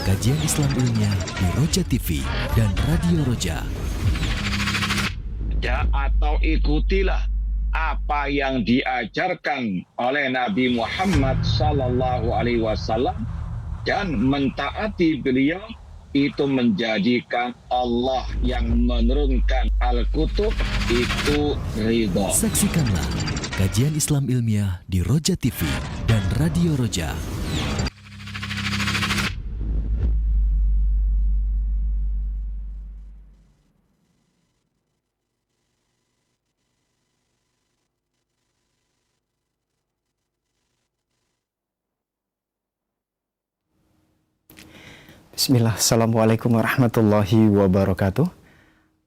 Kajian Islam ilmiah di Roja TV dan Radio Roja. Ya, atau ikutilah apa yang diajarkan oleh Nabi Muhammad SAW dan mentaati beliau, itu menjadikan Allah yang menurunkan Al-Kutub itu ridho. Saksikanlah kajian Islam ilmiah di Roja TV dan Radio Roja. Bismillah, Assalamualaikum warahmatullahi wabarakatuh.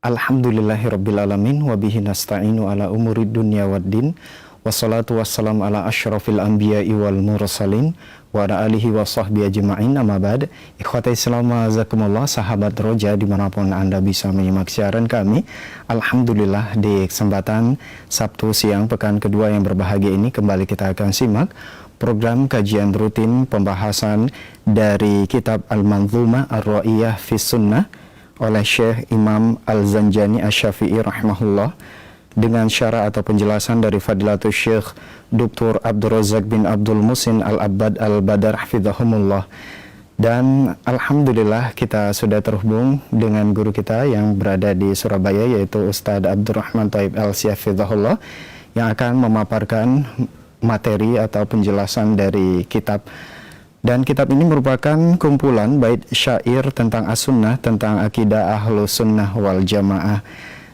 Alhamdulillahirrabbilalamin. Wabihi nasta'inu ala umurid dunya waddin. Wassalatu wassalamu ala ashrafil anbiya'i wal mursalin wa ala alihi wa sahbihi ajma'in, amma ba'd. Ikhwata Islam azakumullah, sahabat Roja dimanapun Anda bisa menyimak siaran kami. Alhamdulillah, di kesempatan Sabtu siang pekan kedua yang berbahagia ini kembali kita akan simak program kajian rutin pembahasan dari kitab Al-Manzumah Ar-Ra'iyah fi Sunnah oleh Syekh Imam Al-Zanjani Asy-Syafi'i rahimahullah, dengan syarah atau penjelasan dari Fadilatul Syekh Dr. Abdul Razak bin Abdul Musin Al-Abbad Al-Badar hafizahumullah. Dan alhamdulillah kita sudah terhubung dengan guru kita yang berada di Surabaya, yaitu Ustadz Abdurrahman Thaib LC hafizahullah, yang akan memaparkan materi atau penjelasan dari kitab. Dan kitab ini merupakan kumpulan bait syair tentang as-sunnah, tentang akidah ahlu sunnah wal jamaah.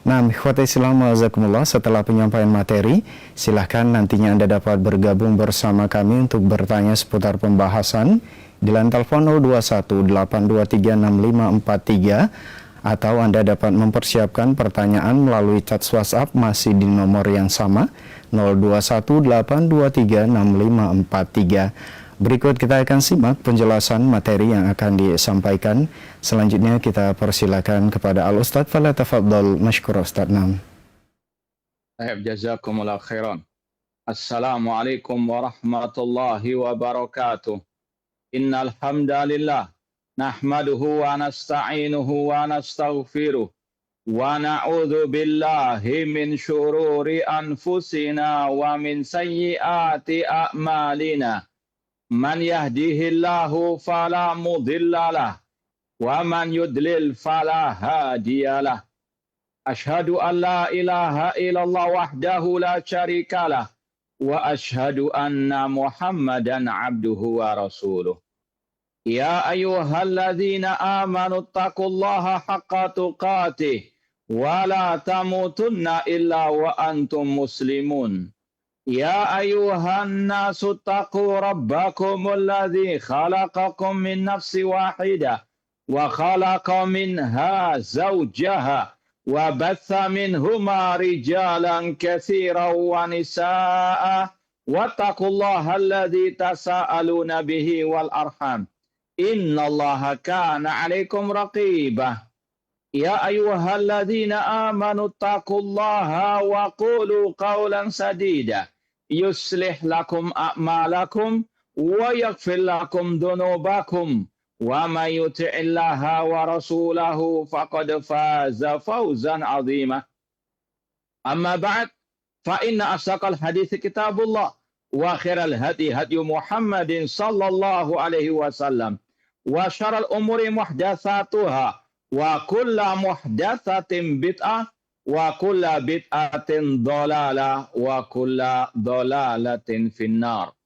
Nah, ikhwati Islam wazakumullah, setelah penyampaian materi, silahkan nantinya Anda dapat bergabung bersama kami untuk bertanya seputar pembahasan di line telepon 0218236543, atau Anda dapat mempersiapkan pertanyaan melalui chat WhatsApp masih di nomor yang sama 0218236543. Berikut kita akan simak penjelasan materi yang akan disampaikan. Selanjutnya kita persilakan kepada Al-Ustadz. Fala tafadhal mashkur Ustadz. Nam. Jazakumullah khairan. Assalamualaikum warahmatullahi wabarakatuh. Innal hamdalillah nahmaduhu wa nasta'inuhu wa nastaghfiruh wa na'udzu billahi min syururi anfusina wa min sayyiati a'malina. Man yahdihillahu fala mudhillalah wa man yudlil fala hadiyalah. Ashhadu an la ilaha illallah wahdahu la syarikalah wa ashhadu anna Muhammadan abduhu wa rasuluh. Ya ayyuhalladzina amanu taqullaha haqqa tuqatih wa la tamutunna illa wa antum muslimun. Ya ayyuhan nasu taqu rabbakumul ladzi khalaqakum min nafsin wahidah wa khalaqa minha zawjaha wa batha minhuma rijalan katsiran wa nisaa'a wattaqullaha alladzi tasaaluna bihi wal arham. Innallaha kana 'alaikum raqibah. Ya ayyuhalladzina amanu taqullaha wa qulu qawlan sadida yuslih lakum a'malakum wa yaghfir lakum dhunubakum wa may yuti'illaha wa rasulahu faqad faza fawzan 'azima. Amma ba'd, fa inna asdaqal hadits kitabullah wa khairal hadi hadi Muhammadin sallallahu alaihi wasallam wa syarrul umuri muhdatsatuha wa kullu muhdatsatin bid'ah wa kullu bid'atin dhalalah wa kullu dhalalatin finnar.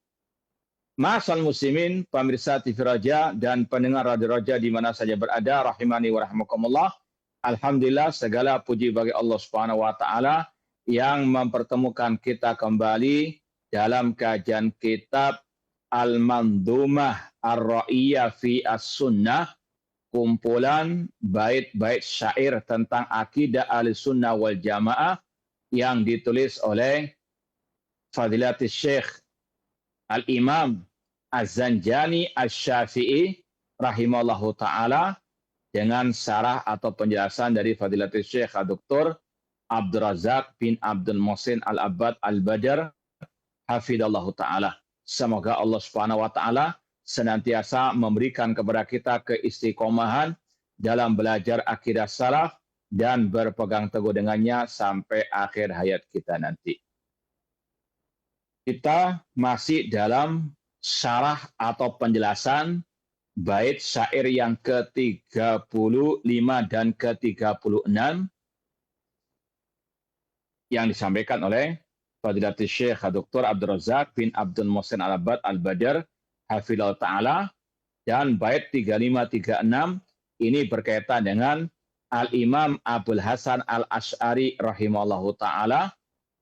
Ma'asal muslimin, pemirsa TV Roja dan pendengar Radio Roja di mana saja berada, rahimani wa rahmakumullah. Alhamdulillah, segala puji bagi Allah Subhanahu wa taala yang mempertemukan kita kembali dalam kajian kitab Al-Manzumah Ar-Ra'iyah fi As-Sunnah, kumpulan bait-bait syair tentang akidah Ahlussunnah wal Jamaah yang ditulis oleh Fadilatul Syekh Al-Imam Az-Zanjani Asy-Syafi'i rahimallahu taala, dengan syarah atau penjelasan dari Fadilatul Syekh Dr. Abdul Razak bin Abdul Musin Al-Abbad Al-Badar hafidallahu taala. Semoga Allah Subhanahu wa taala senantiasa memberikan kepada kita keistiqomahan dalam belajar akidah salaf dan berpegang teguh dengannya sampai akhir hayat kita nanti. Kita masih dalam syarah atau penjelasan bait syair yang ke-35 dan ke-36 yang disampaikan oleh Fadilatul Syekh Dr. Abdul Razak bin Abdul Muhsin Al-Abbad Al-Badr Hafizahullah Ta'ala, dan bait 35-36 ini berkaitan dengan Al-Imam Abul Hasan Al-Asy'ari rahimahullahu ta'ala,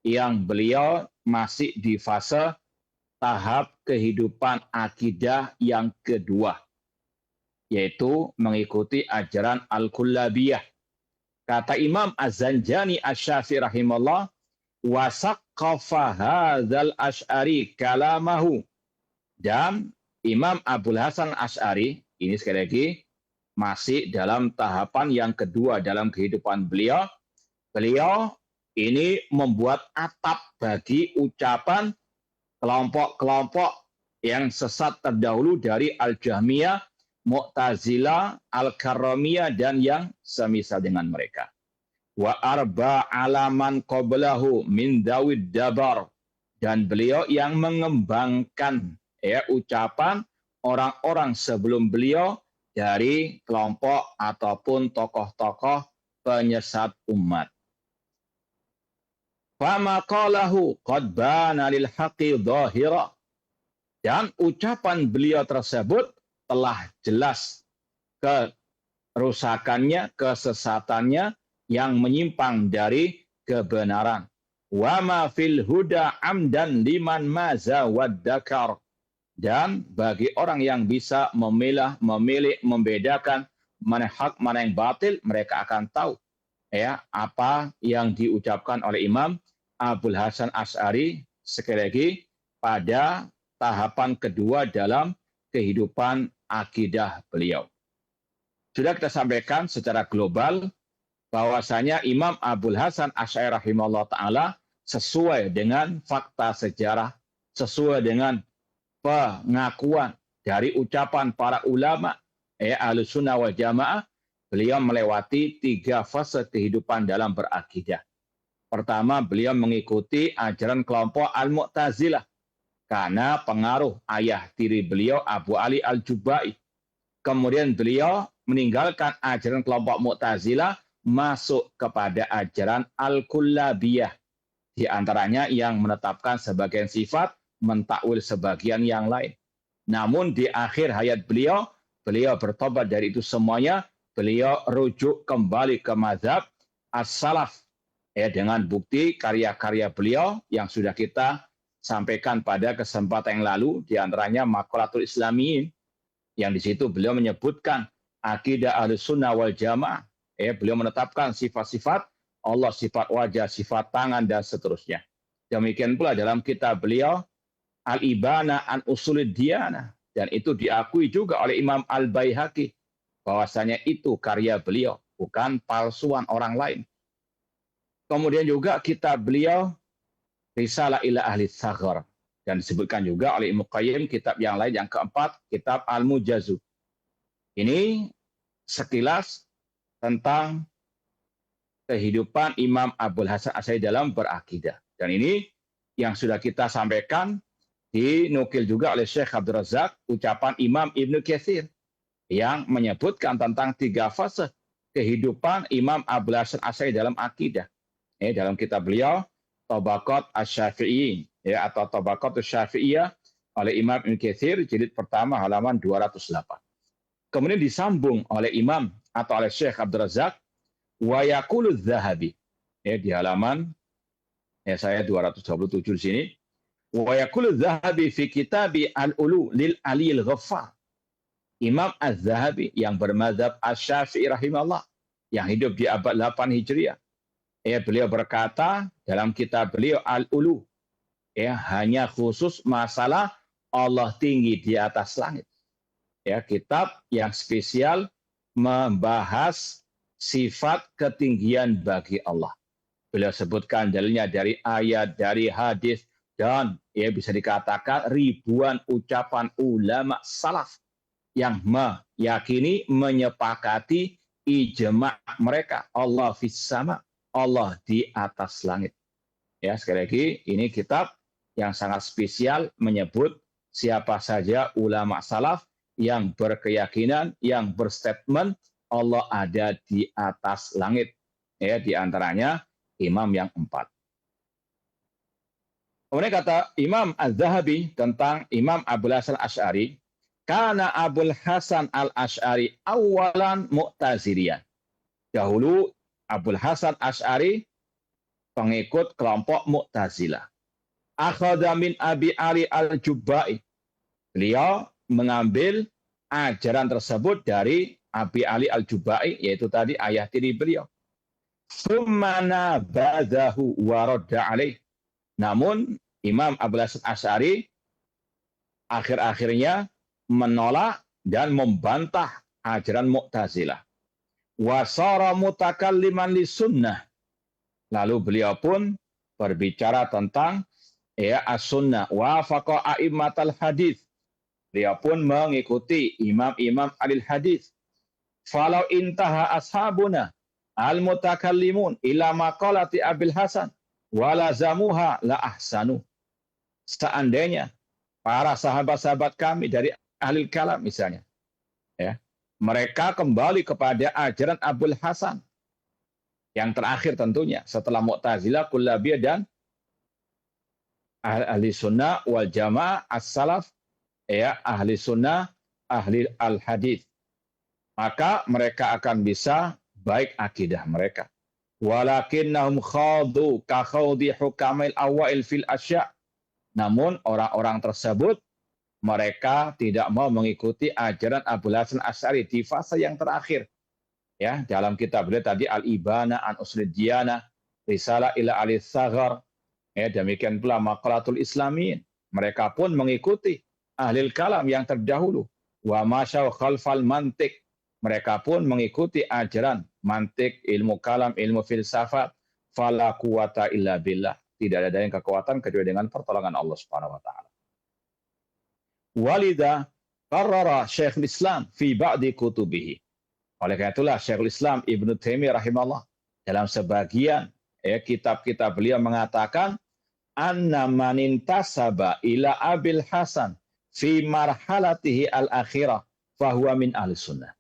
yang beliau masih di fase tahap kehidupan akidah yang kedua, yaitu mengikuti ajaran Al-Kullabiyah. Kata Imam Az-Zanjani Asy-Syafi'i rahimahullah, wasaqqafa hadzal Asy'ari kalamahu. Dan Imam Abul Hasan Asy'ari ini sekali lagi masih dalam tahapan yang kedua dalam kehidupan beliau. Beliau ini membuat atap bagi ucapan kelompok-kelompok yang sesat terdahulu dari Al-Jahmiyah, Mu'tazilah, Al-Karramiyah, dan yang semisal dengan mereka. Wa arba alaman qablahu min dawid dabar. Dan beliau yang mengembangkan ucapan orang-orang sebelum beliau dari kelompok ataupun tokoh-tokoh penyesat umat. Fama qalahu qad bana lil haqqi dhahira. Dan ucapan beliau tersebut telah jelas kerusakannya, kesesatannya yang menyimpang dari kebenaran. Wa ma fil huda amdan liman maza waddakar. Dan bagi orang yang bisa memilah, memilih, membedakan mana hak, mana yang batil, mereka akan tahu apa yang diucapkan oleh Imam Abul Hasan Asy'ari sekali lagi pada tahapan kedua dalam kehidupan akidah beliau. Sudah kita sampaikan secara global bahwasanya Imam Abul Hasan Asy'ari rahimahullah ta'ala sesuai dengan fakta sejarah, sesuai dengan pengakuan dari ucapan para ulama Ahlus Sunnah wal Jamaah, beliau melewati 3 fase kehidupan dalam berakidah. Pertama, beliau mengikuti ajaran kelompok Al-Mu'tazilah karena pengaruh ayah tiri beliau Abu Ali Al-Jubai. Kemudian beliau meninggalkan ajaran kelompok Mu'tazilah, masuk kepada ajaran Al-Kullabiyah. Di antaranya yang menetapkan sebagian sifat, mentakwil sebagian yang lain. Namun di akhir hayat beliau, beliau bertobat dari itu semuanya. Beliau rujuk kembali ke mazhab as-salaf dengan bukti karya-karya beliau yang sudah kita sampaikan pada kesempatan yang lalu, di antaranya Maqalatul Islamiyin, yang di situ beliau menyebutkan akidah Ahlus Sunnah wal Jamaah. Beliau menetapkan sifat-sifat Allah, sifat wajah, sifat tangan, dan seterusnya. Demikian pula dalam kitab beliau Al-Ibana an Usulid Diyanah, dan itu diakui juga oleh Imam Al-Baihaqi bahwasanya itu karya beliau, bukan palsuan orang lain. Kemudian juga kitab beliau Risalah ila Ahli Tsaghar, dan disebutkan juga oleh Ibnu Qayyim kitab yang lain yang keempat, kitab Al-Mujazu. Ini sekilas tentang kehidupan Imam Abul Hasan Asy'ari dalam berakidah. Dan ini yang sudah kita sampaikan, dinukil juga oleh Syekh Abdul Razak, ucapan Imam Ibnu Katsir yang menyebutkan tentang 3 fase kehidupan Imam Abul Hasan Asy'ari dalam akidah. Dalam kitab beliau Tabaqat Asy-Syafi'iyyin atau Tabaqatus Syafi'iyah oleh Imam Ibnu Katsir, jilid pertama halaman 208. Kemudian disambung oleh Imam atau oleh Syekh Abdul Razak, wa yaqulu Dzahabi di halaman saya 227 di sini. Wa yaqulu Dzahabi fi kitabi Al-Ulu lil Aliyil Ghaffar. Imam Az-Zahabi yang bermadzhab Asy-Syafi'i rahimahullah, yang hidup di abad 8 Hijriah. Beliau berkata dalam kitab beliau Al-Ulu, hanya khusus masalah Allah tinggi di atas langit. Kitab yang spesial membahas sifat ketinggian bagi Allah. Beliau sebutkan dalilnya dari ayat, dari hadis, dan ya bisa dikatakan ribuan ucapan ulama salaf yang meyakini, menyepakati ijma' mereka. Allah fis sama, Allah di atas langit. Ya, sekali lagi ini kitab yang sangat spesial menyebut siapa saja ulama salaf yang berkeyakinan, yang berstatement Allah ada di atas langit. Ya, di antaranya imam yang 4. Kemudian kata Imam Az-Zahabi tentang Imam Abul Hasan Al-Asy'ari, karena Abul Hasan Al-Asy'ari awalan Mu'taziliyan. Dahulu Abul Hasan Asy'ari pengikut kelompok Mu'tazilah. Akhadha min Abi Ali Al-Jubba'i. Beliau mengambil ajaran tersebut dari Abi Ali Al-Jubba'i, yaitu tadi ayah tiri beliau. Tsumma nabadhahu wa radda alaih. Namun Imam Abul Hasan Asy'ari akhir-akhirnya menolak dan membantah ajaran Mu'tazilah. Wasara mutakalliman li sunnah. Lalu beliau pun berbicara tentang as-sunnah. Wafaqa a'immatal hadis. Beliau pun mengikuti imam-imam alil hadis. Falau intaha ashabuna al-mutakallimun ila maqalati Abil Hasan walazamuha la ahsanu. Seandainya para sahabat-sahabat kami dari ahli kalam misalnya, ya, mereka kembali kepada ajaran Abul Hasan yang terakhir tentunya setelah Mu'tazilah, Kullabiyah dan ahli sunnah wal jamaah as-salaf, ya, ahli sunnah, ahli al-hadis, maka mereka akan bisa baik akidah mereka. Walakinnahum khadu ka khawdi hukamil awail fil asya'. Namun orang-orang tersebut mereka tidak mau mengikuti ajaran Abul Hasan Asy'ari di fase yang terakhir. Ya, dalam kitab beliau tadi Al-Ibana an Usulid Diyanah, Risalah ila Al-Saghar, ya, demikian pula Maqalatul Islamin. Mereka pun mengikuti ahli kalam yang terdahulu. Wa masyaw khalfal mantik. Mereka pun mengikuti ajaran mantik, ilmu kalam, ilmu filsafat. Fala quwata illa billah. Tidak ada yang kekuatan kecuali dengan pertolongan Allah Subhanahu wa taala. Walidha qarrara Syekhul Islam fi ba'di kutubihi. Oleh karena itulah Syekhul Islam Ibnu Taimiyah rahimahullah dalam sebagian kitab-kitab beliau mengatakan anna man intasaba ila Abil Hasan fi marhalatihi al-akhirah fahuwa min ahli sunnah.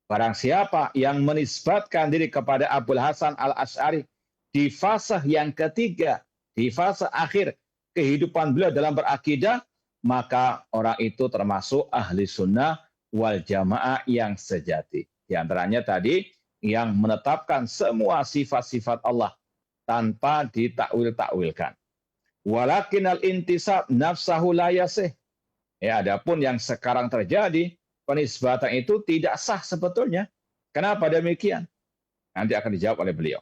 Barang siapa yang menisbatkan diri kepada Abul Hasan Al-Asy'ari di fase yang ketiga, di fase akhir kehidupan beliau dalam berakidah, maka orang itu termasuk ahli sunnah wal jamaah yang sejati. Di antaranya tadi yang menetapkan semua sifat-sifat Allah tanpa ditakwil-takwilkan. Walakin al-intisab nafsahu la yasih. Ya, adapun yang sekarang terjadi, penisbatan itu tidak sah sebetulnya. Kenapa demikian? Nanti akan dijawab oleh beliau.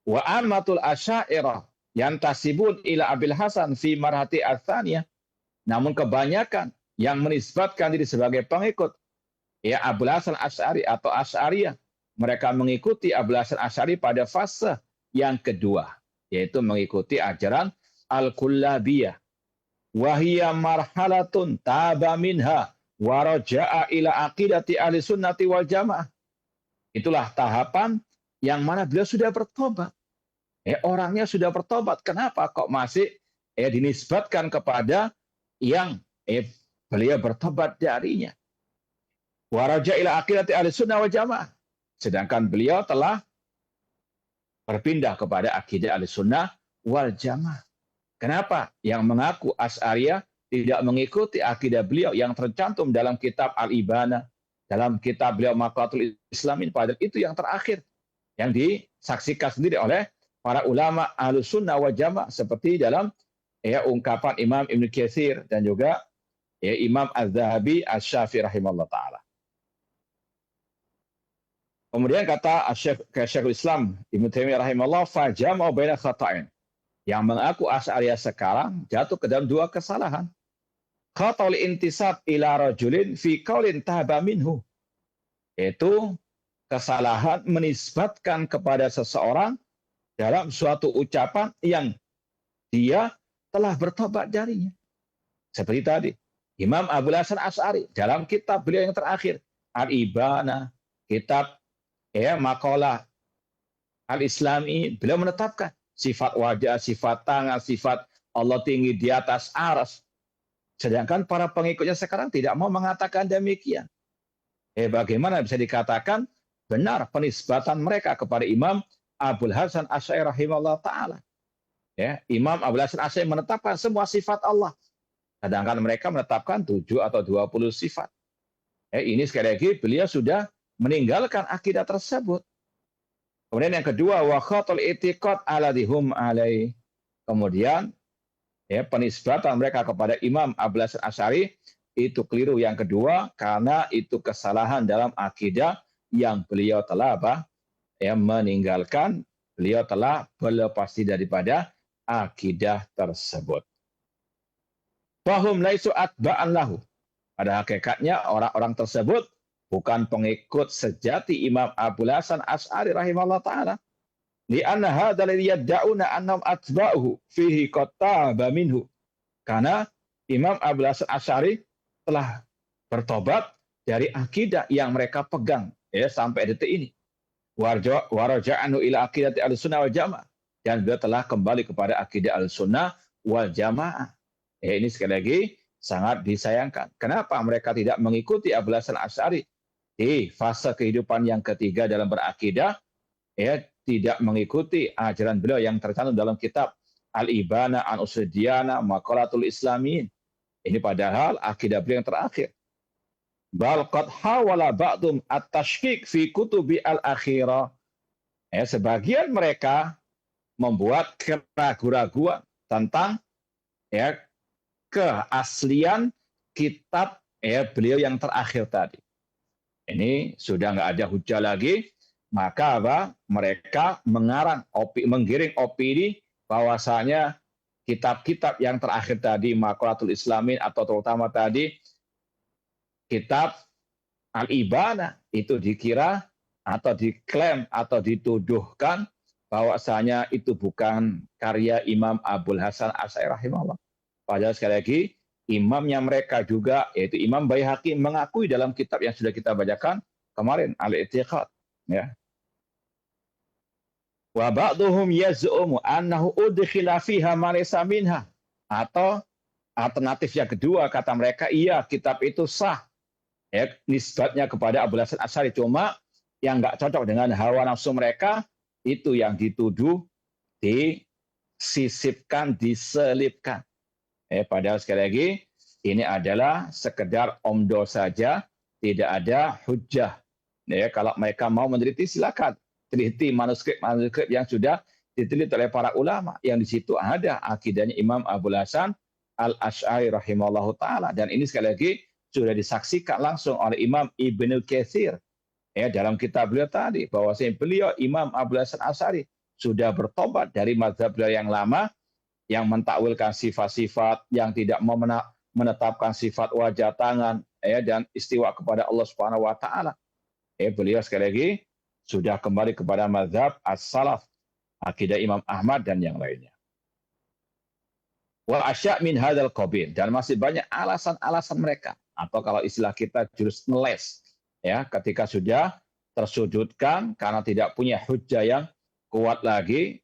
Wa ammatul asy'ariyah yantasibun ila Abil Hasan fi marhati ats-tsaniyah. Namun kebanyakan yang menisbatkan diri sebagai pengikut ya Abul Hasan Asy'ari atau Asy'ariyah, mereka mengikuti Abul Hasan Asy'ari pada fase yang kedua, yaitu mengikuti ajaran Al-Kullabiyah. Wa hiya marhalatun taba minha wa raja'a ila aqidati ahli sunnati wal jamaah. Itulah tahapan yang mana beliau sudah bertobat. Orangnya sudah bertobat. Kenapa kok masih dinisbatkan kepada yang beliau bertobat darinya? Waraja ila aqidati ahli sunnah wal jamaah. Sedangkan beliau telah berpindah kepada akidah ahli sunnah wal jamaah. Kenapa? Yang mengaku Asy'ariyah tidak mengikuti akidah beliau yang tercantum dalam kitab Al-Ibana, dalam kitab beliau Maqalatul Islamin, padahal itu yang terakhir yang disaksikan sendiri oleh para ulama Ahlus Sunnah wal Jamaah seperti dalam ungkapan Imam Ibnu Katsir dan juga Imam Az-Zahabi Asy-Syafi'i rahimahullah taala. Kemudian kata Syekhul Islam Ibnu Taimiyah rahimahullah, fajama'u baina khata'in. Yang mengaku Asy'ariyah sekarang jatuh ke dalam dua kesalahan. Khata'ul intisab ila rajulin fi qaulin tahaba minhu. Yaitu kesalahan menisbatkan kepada seseorang dalam suatu ucapan yang dia telah bertobat darinya. Seperti tadi, Imam Abul Hasan Asy'ari dalam kitab beliau yang terakhir, Al-Ibana, kitab makalah Al-Islami, beliau menetapkan sifat wajah, sifat tangan, sifat Allah tinggi di atas arsy. Sedangkan para pengikutnya sekarang tidak mau mengatakan demikian. Bagaimana bisa dikatakan benar penisbatan mereka kepada Imam Abul Hasan Asy'ari rahimahullah ta'ala. Imam Abul Hasan Asy'ari menetapkan semua sifat Allah. Sedangkan mereka menetapkan 7 atau 20 sifat. Ini sekali lagi beliau sudah meninggalkan akidah tersebut. Kemudian yang kedua, wa khatul i'tiqad aladihum alai. Kemudian penisbatan mereka kepada Imam Abul Hasan Asy'ari itu keliru yang kedua, karena itu kesalahan dalam akidah yang beliau telah meninggalkan, beliau telah berlepas diri daripada akidah tersebut. Fahum laisu atba'an lahu. Pada hakikatnya orang-orang tersebut bukan pengikut sejati Imam Abul Hasan Asy'ari rahimahullah ta'ala. Li'anna hadha alladhi yad'una annahum atba'uhu fihi qad taba minhu. Karena Imam Abul Hasan Asy'ari telah bertobat dari akidah yang mereka pegang sampai detik ini. Waraja'anu ila aqidati al-sunnah wal jamaah. Dan beliau telah kembali kepada akidah al-sunnah wal jamaah. Ini sekali lagi sangat disayangkan. Kenapa mereka tidak mengikuti Abul Hasan Asy'ari di fase kehidupan yang ketiga dalam berakidah? Tidak mengikuti ajaran beliau yang tercantum dalam kitab Al-Ibana an Ushul Diyana Maqalatul Islamiyin. Ini padahal akidah beliau yang terakhir. Bal qad hawala ba'dhum at-tashkik fi kutubi al-akhirah. Sebagian mereka membuat keraguan-raguan tentang keaslian kitab beliau yang terakhir tadi. Ini sudah nggak ada hujah lagi, maka mereka menggiring opini bahwasanya kitab-kitab yang terakhir tadi, Maqalatul Islamin, atau terutama tadi kitab Al-Ibana, itu dikira atau diklaim atau dituduhkan bahwasanya itu bukan karya Imam Abul Hasan Asy'ari rahimahullah. Padahal sekali lagi, imamnya mereka juga, yaitu Imam Baihaqi, mengakui dalam kitab yang sudah kita bacakan kemarin, Al-I'tiqad. Wa ba'duhum yaz'umu annahu udkhila fiha ma laysa minha. Atau alternatif yang kedua, kata mereka, iya kitab itu sah. Nisbatnya kepada Abul Hasan Asy'ari, cuma yang nggak cocok dengan hawa nafsu mereka, itu yang dituduh, disisipkan, diselipkan. Padahal sekali lagi, ini adalah sekedar omdo saja, tidak ada hujjah. Kalau mereka mau meneliti, silakan. Teliti manuskrip yang sudah diteliti oleh para ulama. Yang di situ ada akidahnya Imam Abul Hasan Al-Asy'ari rahimahullahu ta'ala. Dan ini sekali lagi sudah disaksikan langsung oleh Imam Ibnu Katsir. Dalam kitab beliau tadi, bahwasanya beliau Imam Abul Hasan Asy'ari sudah bertobat dari mazhab beliau yang lama, yang mentakwilkan sifat-sifat, yang tidak mau menetapkan sifat wajah, tangan, dan istiwa kepada Allah Subhanahu wa taala. Beliau sekali lagi sudah kembali kepada mazhab as-salaf, akidah Imam Ahmad dan yang lainnya. Wa asya' min hadzal qabil, dan masih banyak alasan-alasan mereka, atau kalau istilah kita jurus ngeles, ketika sudah tersudutkan karena tidak punya hujjah yang kuat lagi,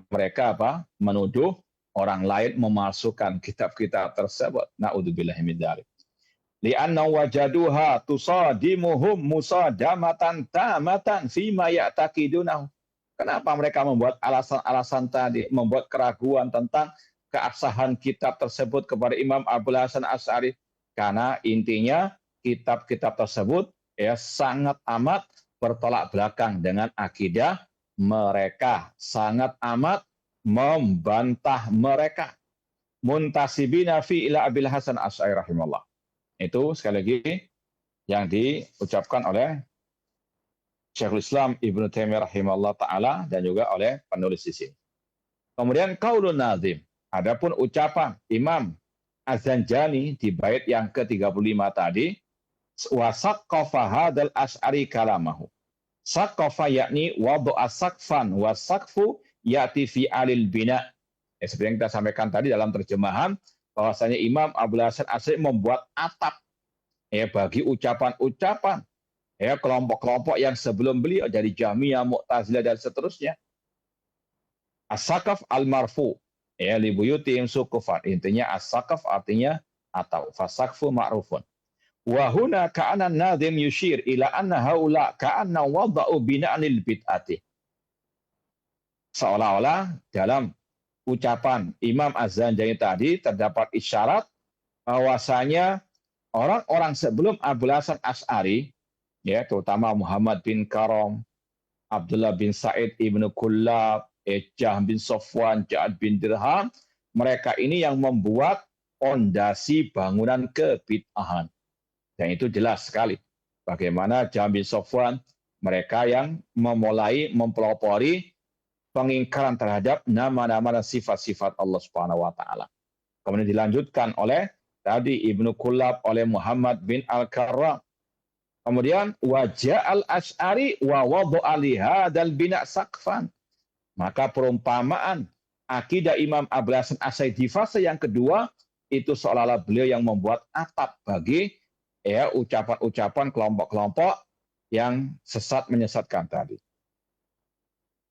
mereka menuduh orang lain memalsukan kitab-kitab tersebut. Na'udzubillahi min dzalik. Li'anna wajaduha tusadimuhum musadamatan tamatan fima ya'taqidunahu. Kenapa mereka membuat alasan-alasan tadi, membuat keraguan tentang keabsahan kitab tersebut kepada Imam Abul Hasan Asy'ari? Karena intinya kitab-kitab tersebut sangat amat bertolak belakang dengan akidah mereka, sangat amat membantah mereka. Muntasibina fi ila Abil Hasan Asy'ari rahimahullah. Itu sekali lagi yang diucapkan oleh Syekhul Islam Ibnu Taimiyah rahimahullah ta'ala dan juga oleh penulis di sini. Kemudian qaulun nazim. Adapun ucapan Imam Az-Zanjani di bait yang ke-35 tadi, wa saqqafa hadzal Asy'ari kalamahu. Saqqafa yakni wada'a saqfan wa saqfu ya'ti fi alil bina. Seperti yang kita sampaikan tadi dalam terjemahan, bahwasanya Imam Abul Hasan Asy'ari membuat atap ya bagi ucapan-ucapan ya kelompok-kelompok yang sebelum beliau dari Jahmiyah, Mu'tazilah dan seterusnya. As-saqaf al-marfu ya li buyutihim suqufan. Intinya as-saqaf artinya atau fasaqfu ma'rufun. Wa huna ka'anna an-nadhim yushir ila anna haula ka'anna wada'u bina'an lil bid'ati. Seolah-olah dalam ucapan Imam Az-Zanjani tadi terdapat isyarat bahwasanya orang-orang sebelum Abul Hasan Asy'ari ya terutama Muhammad bin Karam, Abdullah bin Sa'id ibnu Kullab, Jahm bin Safwan, Ja'ad bin Dirham, mereka ini yang membuat fondasi bangunan kebid'ahan. Dan itu jelas sekali bagaimana Jahm bin Safwan mereka yang memulai mempelopori pengingkaran terhadap nama-nama dan sifat-sifat Allah Subhanahu wa taala. Kemudian dilanjutkan oleh tadi Ibnu Kullab oleh Muhammad bin Al-Karram. Kemudian wajah al-Asy'ari wa wada'a li hadzal bina' saqfan. Maka perumpamaan akidah Imam Abul Hasan Asy'ari di fase yang kedua itu seolah-olah beliau yang membuat atap bagi ya ucapan-ucapan kelompok-kelompok yang sesat menyesatkan tadi.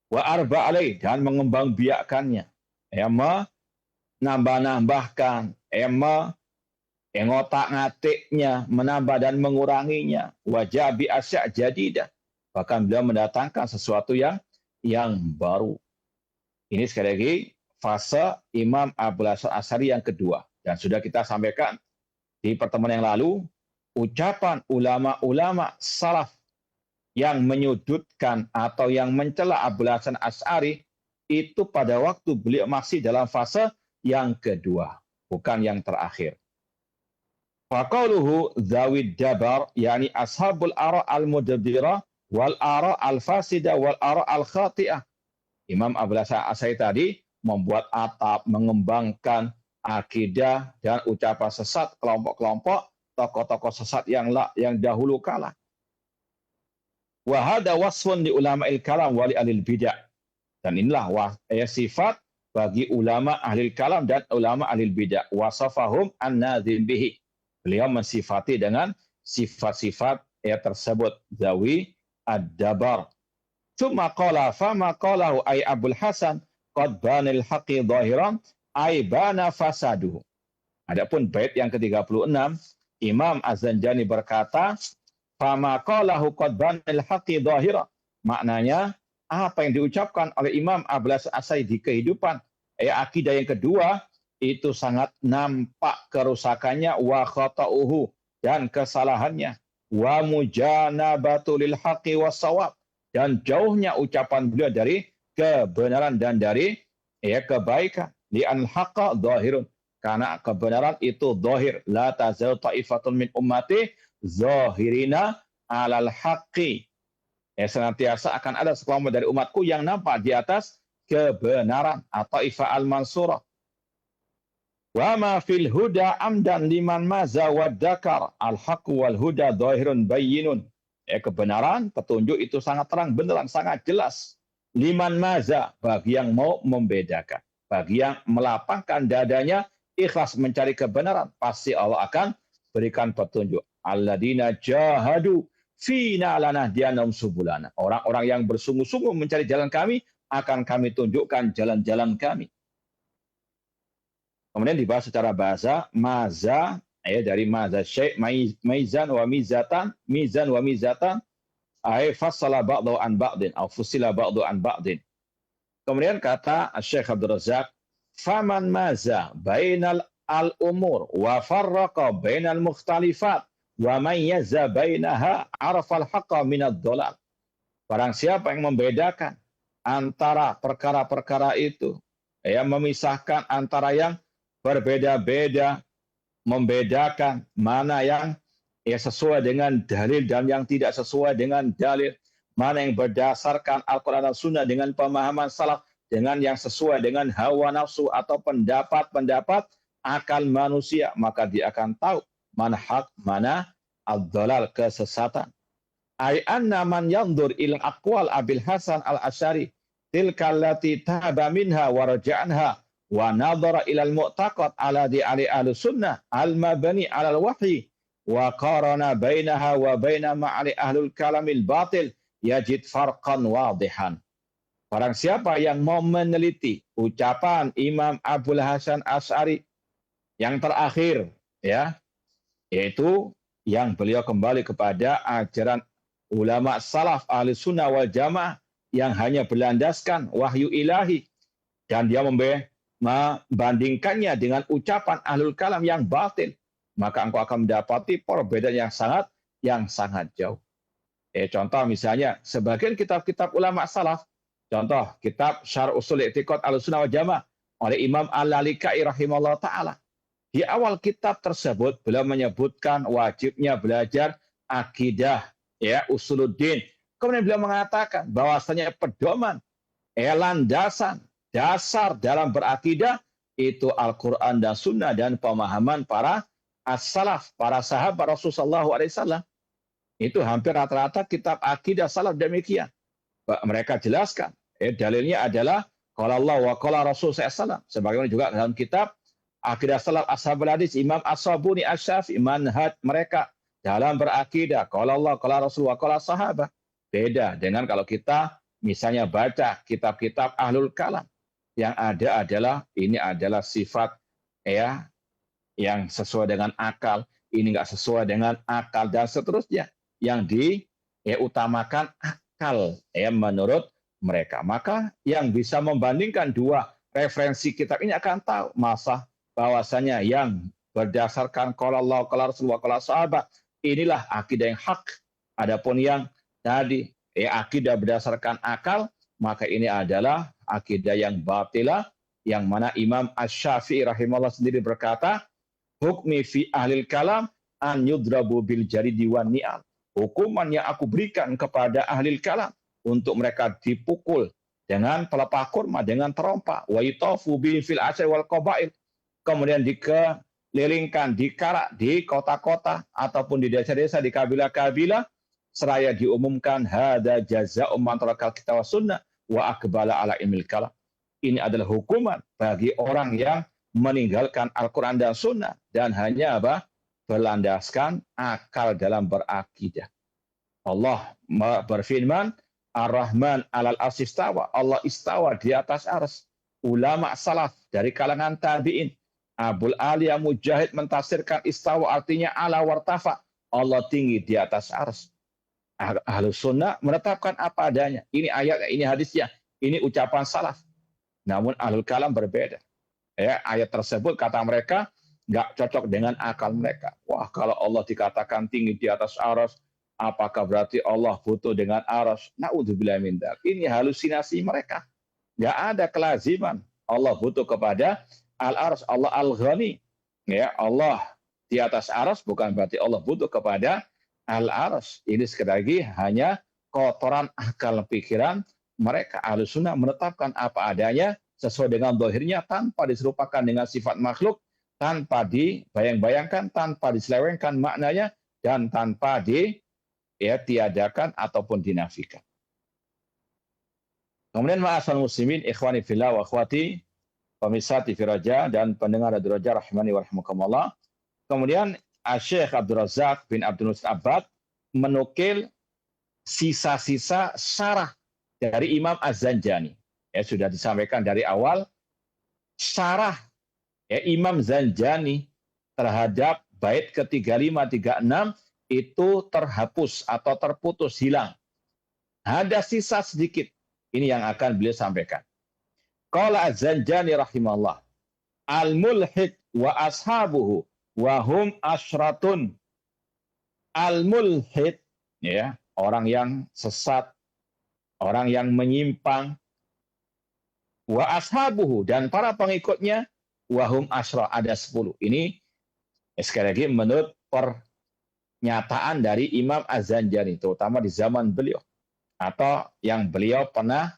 Wa arba alaih dan mengembang biakannya, ya menambah-nambahkan, ngotak-ngatiknya, menambah dan menguranginya. Wajah bi asya' jadidah, bahkan beliau mendatangkan sesuatu yang baru. Ini sekali lagi fase Imam Abul Hasan Asy'ari yang kedua, dan sudah kita sampaikan di pertemuan yang lalu ucapan ulama-ulama salaf yang menyudutkan atau yang mencela Abul Hasan Asy'ari itu pada waktu beliau masih dalam fase yang kedua, bukan yang terakhir. Faqauluhu zawid dabar, yakni ashabul ara al-mudabbirah wal ara al-fasidah wal ara al-khati'ah. Imam Abul Hasan Asy'ari tadi membuat atap, mengembangkan akidah dan ucapan sesat kelompok-kelompok tokoh-tokoh sesat yang dahulu kala. Wa hada wasfun li ulama'il kalam wa li ahlil bid'ah. Dan inilah sifat bagi ulama ahlil kalam dan ulama ahlil bid'ah. Wasafahum an-nadhim bihi. Beliau mensifati dengan sifat-sifat tersebut. Zawi ad-dabar. Tsumma qala fama qalahu ay Abul Hasan qad banil haqqi zahiran ay bana fasaduhu. Adapun bait yang ke-36 Imam Az-Zanjani berkata fama qalahu qad banil haqqi zahira. Maknanya apa yang diucapkan oleh Imam Abul Hasan Asy'ari di kehidupan akidah yang kedua itu sangat nampak kerusakannya wa khata'uhu dan kesalahannya wa mujanabatu lil haqqi was-shawab dan jauhnya ucapan beliau dari kebenaran dan dari kebaikan. Li'an haqqa zahirun, karena kebenaran itu zahir. La tazal ta'ifatun min ummati zahirina alal haqqi. Senantiasa akan ada sekelompok dari umatku yang nampak di atas kebenaran. Atau ifa al-mansurah. Wa ma fil huda amdan liman maza wa dakar. Al-haqqu wal huda zahirun bayyinun. Kebenaran, petunjuk itu sangat terang, beneran, sangat jelas. Liman maza, bagi yang mau membedakan. Bagi yang melapangkan dadanya, ikhlas mencari kebenaran, pasti Allah akan berikan petunjuk. Alladzina jahadu fina lanahdiyanahum subulana. Orang-orang yang bersungguh-sungguh mencari jalan kami, akan kami tunjukkan jalan-jalan kami. Kemudian dibahas secara bahasa, maza, dari maza syai' mizan wa mizatan, fassala ba'du an ba'din, atau fusila ba'du an ba'din. Kemudian kata Syekh Abdul Razak, faman maza bainal al-umur wa farraqa bainal mukhtalifat wa mayyaza bainaha arafal haqqa minad dhalal. Barang siapa yang membedakan antara perkara-perkara itu, memisahkan antara yang berbeda-beda, membedakan mana yang sesuai dengan dalil dan yang tidak sesuai dengan dalil, mana yang berdasarkan Al-Quran dan Sunnah dengan pemahaman salaf, dengan yang sesuai dengan hawa nafsu atau pendapat-pendapat akal manusia, maka dia akan tahu mana hak, mana ad-dhalal, kesesatan. Ai anna man yanzur ila aqwal Abil Hasan Al-Asy'ari tilka allati tahaba minha wa raja'anha wa nadhara ila al-mu'taqad ala di ahli sunnah al-mabni ala al-wahyi wa qarana bainaha wa baina ma'ali ahlul kalamil batil yajid farqan wadihan. Barang siapa yang mau meneliti ucapan Imam Abul Hasan Asy'ari yang terakhir, ya, yaitu yang beliau kembali kepada ajaran ulama salaf ahli sunnah wal jamaah yang hanya berlandaskan wahyu ilahi, dan dia membandingkannya dengan ucapan ahlul kalam yang batil, maka engkau akan mendapati perbedaan yang sangat jauh. Contoh misalnya sebagian kitab-kitab ulama salaf, contoh kitab Syarh Ushul I'tiqad Ahlussunnah wal Jamaah oleh Imam Al-Lalikai rahimahullah taala. Di awal kitab tersebut beliau menyebutkan wajibnya belajar akidah, ya, usuluddin. Kemudian beliau mengatakan bahwasanya pedoman, landasan, dasar dalam berakidah itu Al-Quran dan Sunnah dan pemahaman para as-salaf, para sahabat Rasulullah SAW. Itu hampir rata-rata kitab akidah salaf demikian. Mereka jelaskan, dalilnya adalah qala Allah wa qala Rasul SAW. Sebagaimana juga dalam kitab akidah salaf ashabul hadis Imam As-Sabuni Asy-Syafi'i, manhaj mereka dalam berakidah qala Allah qala Rasul wa qala sahabat. Beda dengan kalau kita misalnya baca kitab-kitab ahlul kalam, yang ada adalah ini adalah sifat, ya, yang sesuai dengan akal, ini enggak sesuai dengan akal, dan seterusnya, yang diutamakan akal, ya, menurut mereka. Maka yang bisa membandingkan dua referensi kitab ini akan tahu masa bahwasanya yang berdasarkan qala Allah qala Rasul wa qala sahabat inilah akidah yang hak. Adapun yang tadi, akidah berdasarkan akal, maka ini adalah akidah yang batilah, yang mana Imam Asy-Syafi'i rahimahullah sendiri berkata, hukmi fi ahlil kalam an yudrabu bil jaridi wan ni'al. Hukuman yang aku berikan kepada ahlil kalam untuk mereka dipukul dengan pelepah kurma, dengan terompa, wa yutafu bi fil asy wal qabail, kemudian dikelilingkan, dikarak di kota-kota ataupun di desa-desa, di kabilah-kabilah, seraya diumumkan hada jazaa'u man tarakal kitab was sunnah wa aqbala ala ilmil kalam. Ini adalah hukuman bagi orang yang meninggalkan Al-Quran dan Sunnah dan hanya berlandaskan akal dalam berakidah. Allah berfirman, Ar-Rahman alal arsy istawa. Allah istawa di atas ars. Ulama salaf dari kalangan tabi'in, Abul Aliyah Mujahid mentafsirkan istawa artinya ala wartafa. Allah tinggi di atas ars. Ahlus sunnah menetapkan apa adanya. Ini ayatnya, ini hadisnya, ini ucapan salaf. Namun ahlul kalam berbeda. Ya, ayat tersebut kata mereka nggak cocok dengan akal mereka. Wah, kalau Allah dikatakan tinggi di atas aras, apakah berarti Allah butuh dengan aras? Na'udzubillah min dzalik. Ini halusinasi mereka. Nggak ada kelaziman Allah butuh kepada al-aras. Allah al-ghani. Ya, Allah di atas aras bukan berarti Allah butuh kepada al-aras. Ini sekali lagi hanya kotoran akal pikiran mereka. Ahlus sunnah menetapkan apa adanya sesuai dengan zahirnya tanpa diserupakan dengan sifat makhluk, tanpa dibayang-bayangkan, tanpa diselewengkan maknanya, dan tanpa tiadakan ataupun dinafikan. Kemudian ma'asal muslimin, ikhwani fillah wa akhwati, pemirsa TV Raja dan pendengar Radio Raja rahimani wa rahimakumullah. Kemudian Syekh Abdul Razak bin Abdul Muhsin Abbad menukil sisa-sisa syarah dari Imam Az-Zanjani. Ya, sudah disampaikan dari awal, syarah Imam Zanjani terhadap bait ke-35-36 itu terhapus atau terputus, hilang. Ada sisa sedikit. Ini yang akan beliau sampaikan. Qala Az-Zanjani rahimahullah, al-mulhid wa ashabuhu wa hum asyratun. Al-mulhid, ya, orang yang sesat, orang yang menyimpang, wa ashabuhu, dan para pengikutnya, wahum asyra, ada 10. Ini sekali lagi menurut pernyataan dari Imam Az-Zanjani, terutama di zaman beliau, atau yang beliau pernah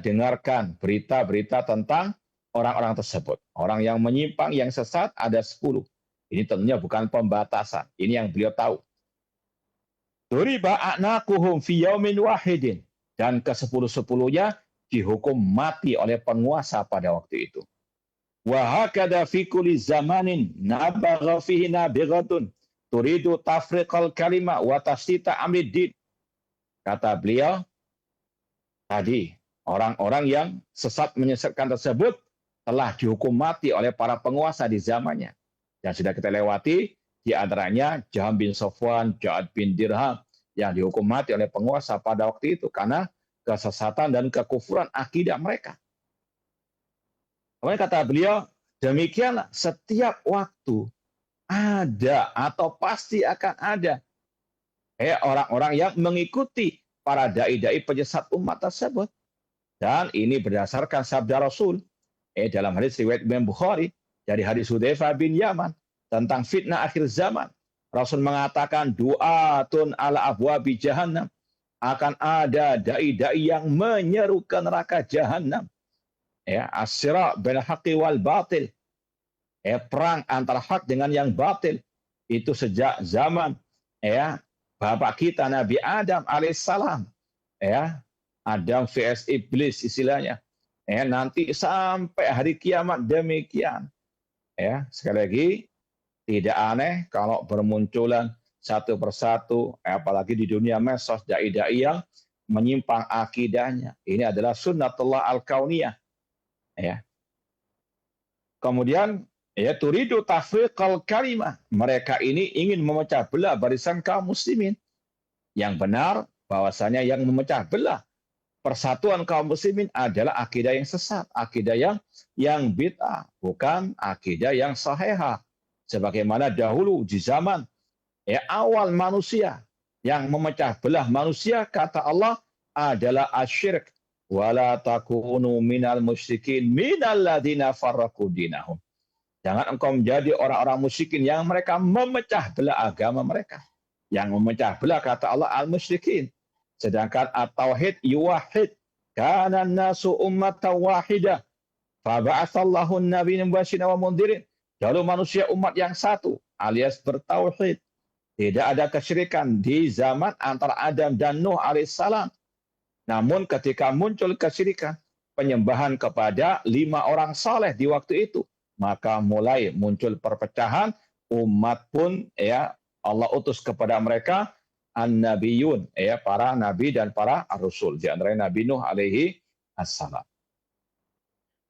dengarkan berita-berita tentang orang-orang tersebut. Orang yang menyimpang, yang sesat ada 10. Ini tentunya bukan pembatasan. Ini yang beliau tahu. Duriba a'naquhum fi yaumin wahidin. Dan ke-10-10-nya dihukum mati oleh penguasa pada waktu itu. Wa hakada fi kulli zamanin nabagha fihi nabighatun turidu tafriqal kalima wa tashtita amriddin. Kata beliau, tadi orang-orang yang sesat menyesatkan tersebut telah dihukum mati oleh para penguasa di zamannya. Dan sudah kita lewati, di antaranya Jaham bin Safwan, Ja'ad bin Dirham, yang dihukum mati oleh penguasa pada waktu itu karena kesesatan dan kekufuran akidah mereka. Kemudian kata beliau, demikianlah setiap waktu ada atau pasti akan ada orang-orang yang mengikuti para dai-dai penyesat umat tersebut. Dan ini berdasarkan sabda Rasul dalam hadis riwayat Imam Bukhari dari hadis Hudzaifah bin Yaman tentang fitnah akhir zaman. Rasul mengatakan du'atun ala abwabi jahannam, akan ada dai-dai yang menyeru ke neraka jahannam. As-sira' bainal haqqi wal batil. Perang antara hak dengan yang batil itu sejak zaman bapak kita Nabi Adam alaihissalam. Adam vs iblis istilahnya. Nanti sampai hari kiamat demikian. Sekali lagi, tidak aneh kalau bermunculan satu persatu, apalagi di dunia medsos, dai-dai yang menyimpang akidahnya. Ini adalah sunnatullah al-kauniyah. Kemudian, turidu tafriqal kalimah. Mereka ini ingin memecah belah barisan kaum muslimin. Yang benar, bahwasanya yang memecah belah persatuan kaum muslimin adalah akidah yang sesat, akidah yang bid'ah, bukan akidah yang sahihah. Sebagaimana dahulu di zaman awal manusia, yang memecah belah manusia, kata Allah, adalah asyirk. Wala takunu minal musyrikin minal ladina farraqu dinahum. Jangan engkau menjadi orang-orang musyrikin yang mereka memecah belah agama mereka. Yang memecah belah, kata Allah, al-musyrikin. Sedangkan at-tauhid yuwahid. Kana nasu ummatan wahidah. Faba'athallahu an-nabiyyin mubasyirin wa mundhirin. Lalu manusia umat yang satu, alias bertauhid. Tidak ada kesyirikan di zaman antara Adam dan Nuh alaihissalam. Namun ketika muncul kesyirikan, penyembahan kepada 5 orang saleh di waktu itu, maka mulai muncul perpecahan. Umat pun Allah utus kepada mereka an-nabiyun, para nabi dan para rasul. Di antara Nabi Nuh alaihi assalam.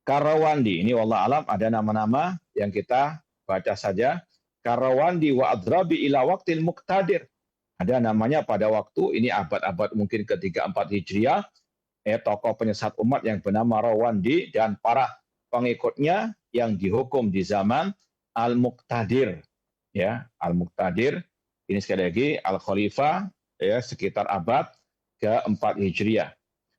Karawandi, ini wallah alam ada nama-nama yang kita baca saja. Karawandi wa adrabi ila waqtil muqtadir. Ada namanya pada waktu, ini abad-abad mungkin ke-3-4 Hijriah, tokoh penyesat umat yang bernama Rawandi dan para pengikutnya yang dihukum di zaman Al-Muqtadir. Al-Muqtadir, ini sekali lagi Al-Khalifah, sekitar abad ke-4 Hijriah.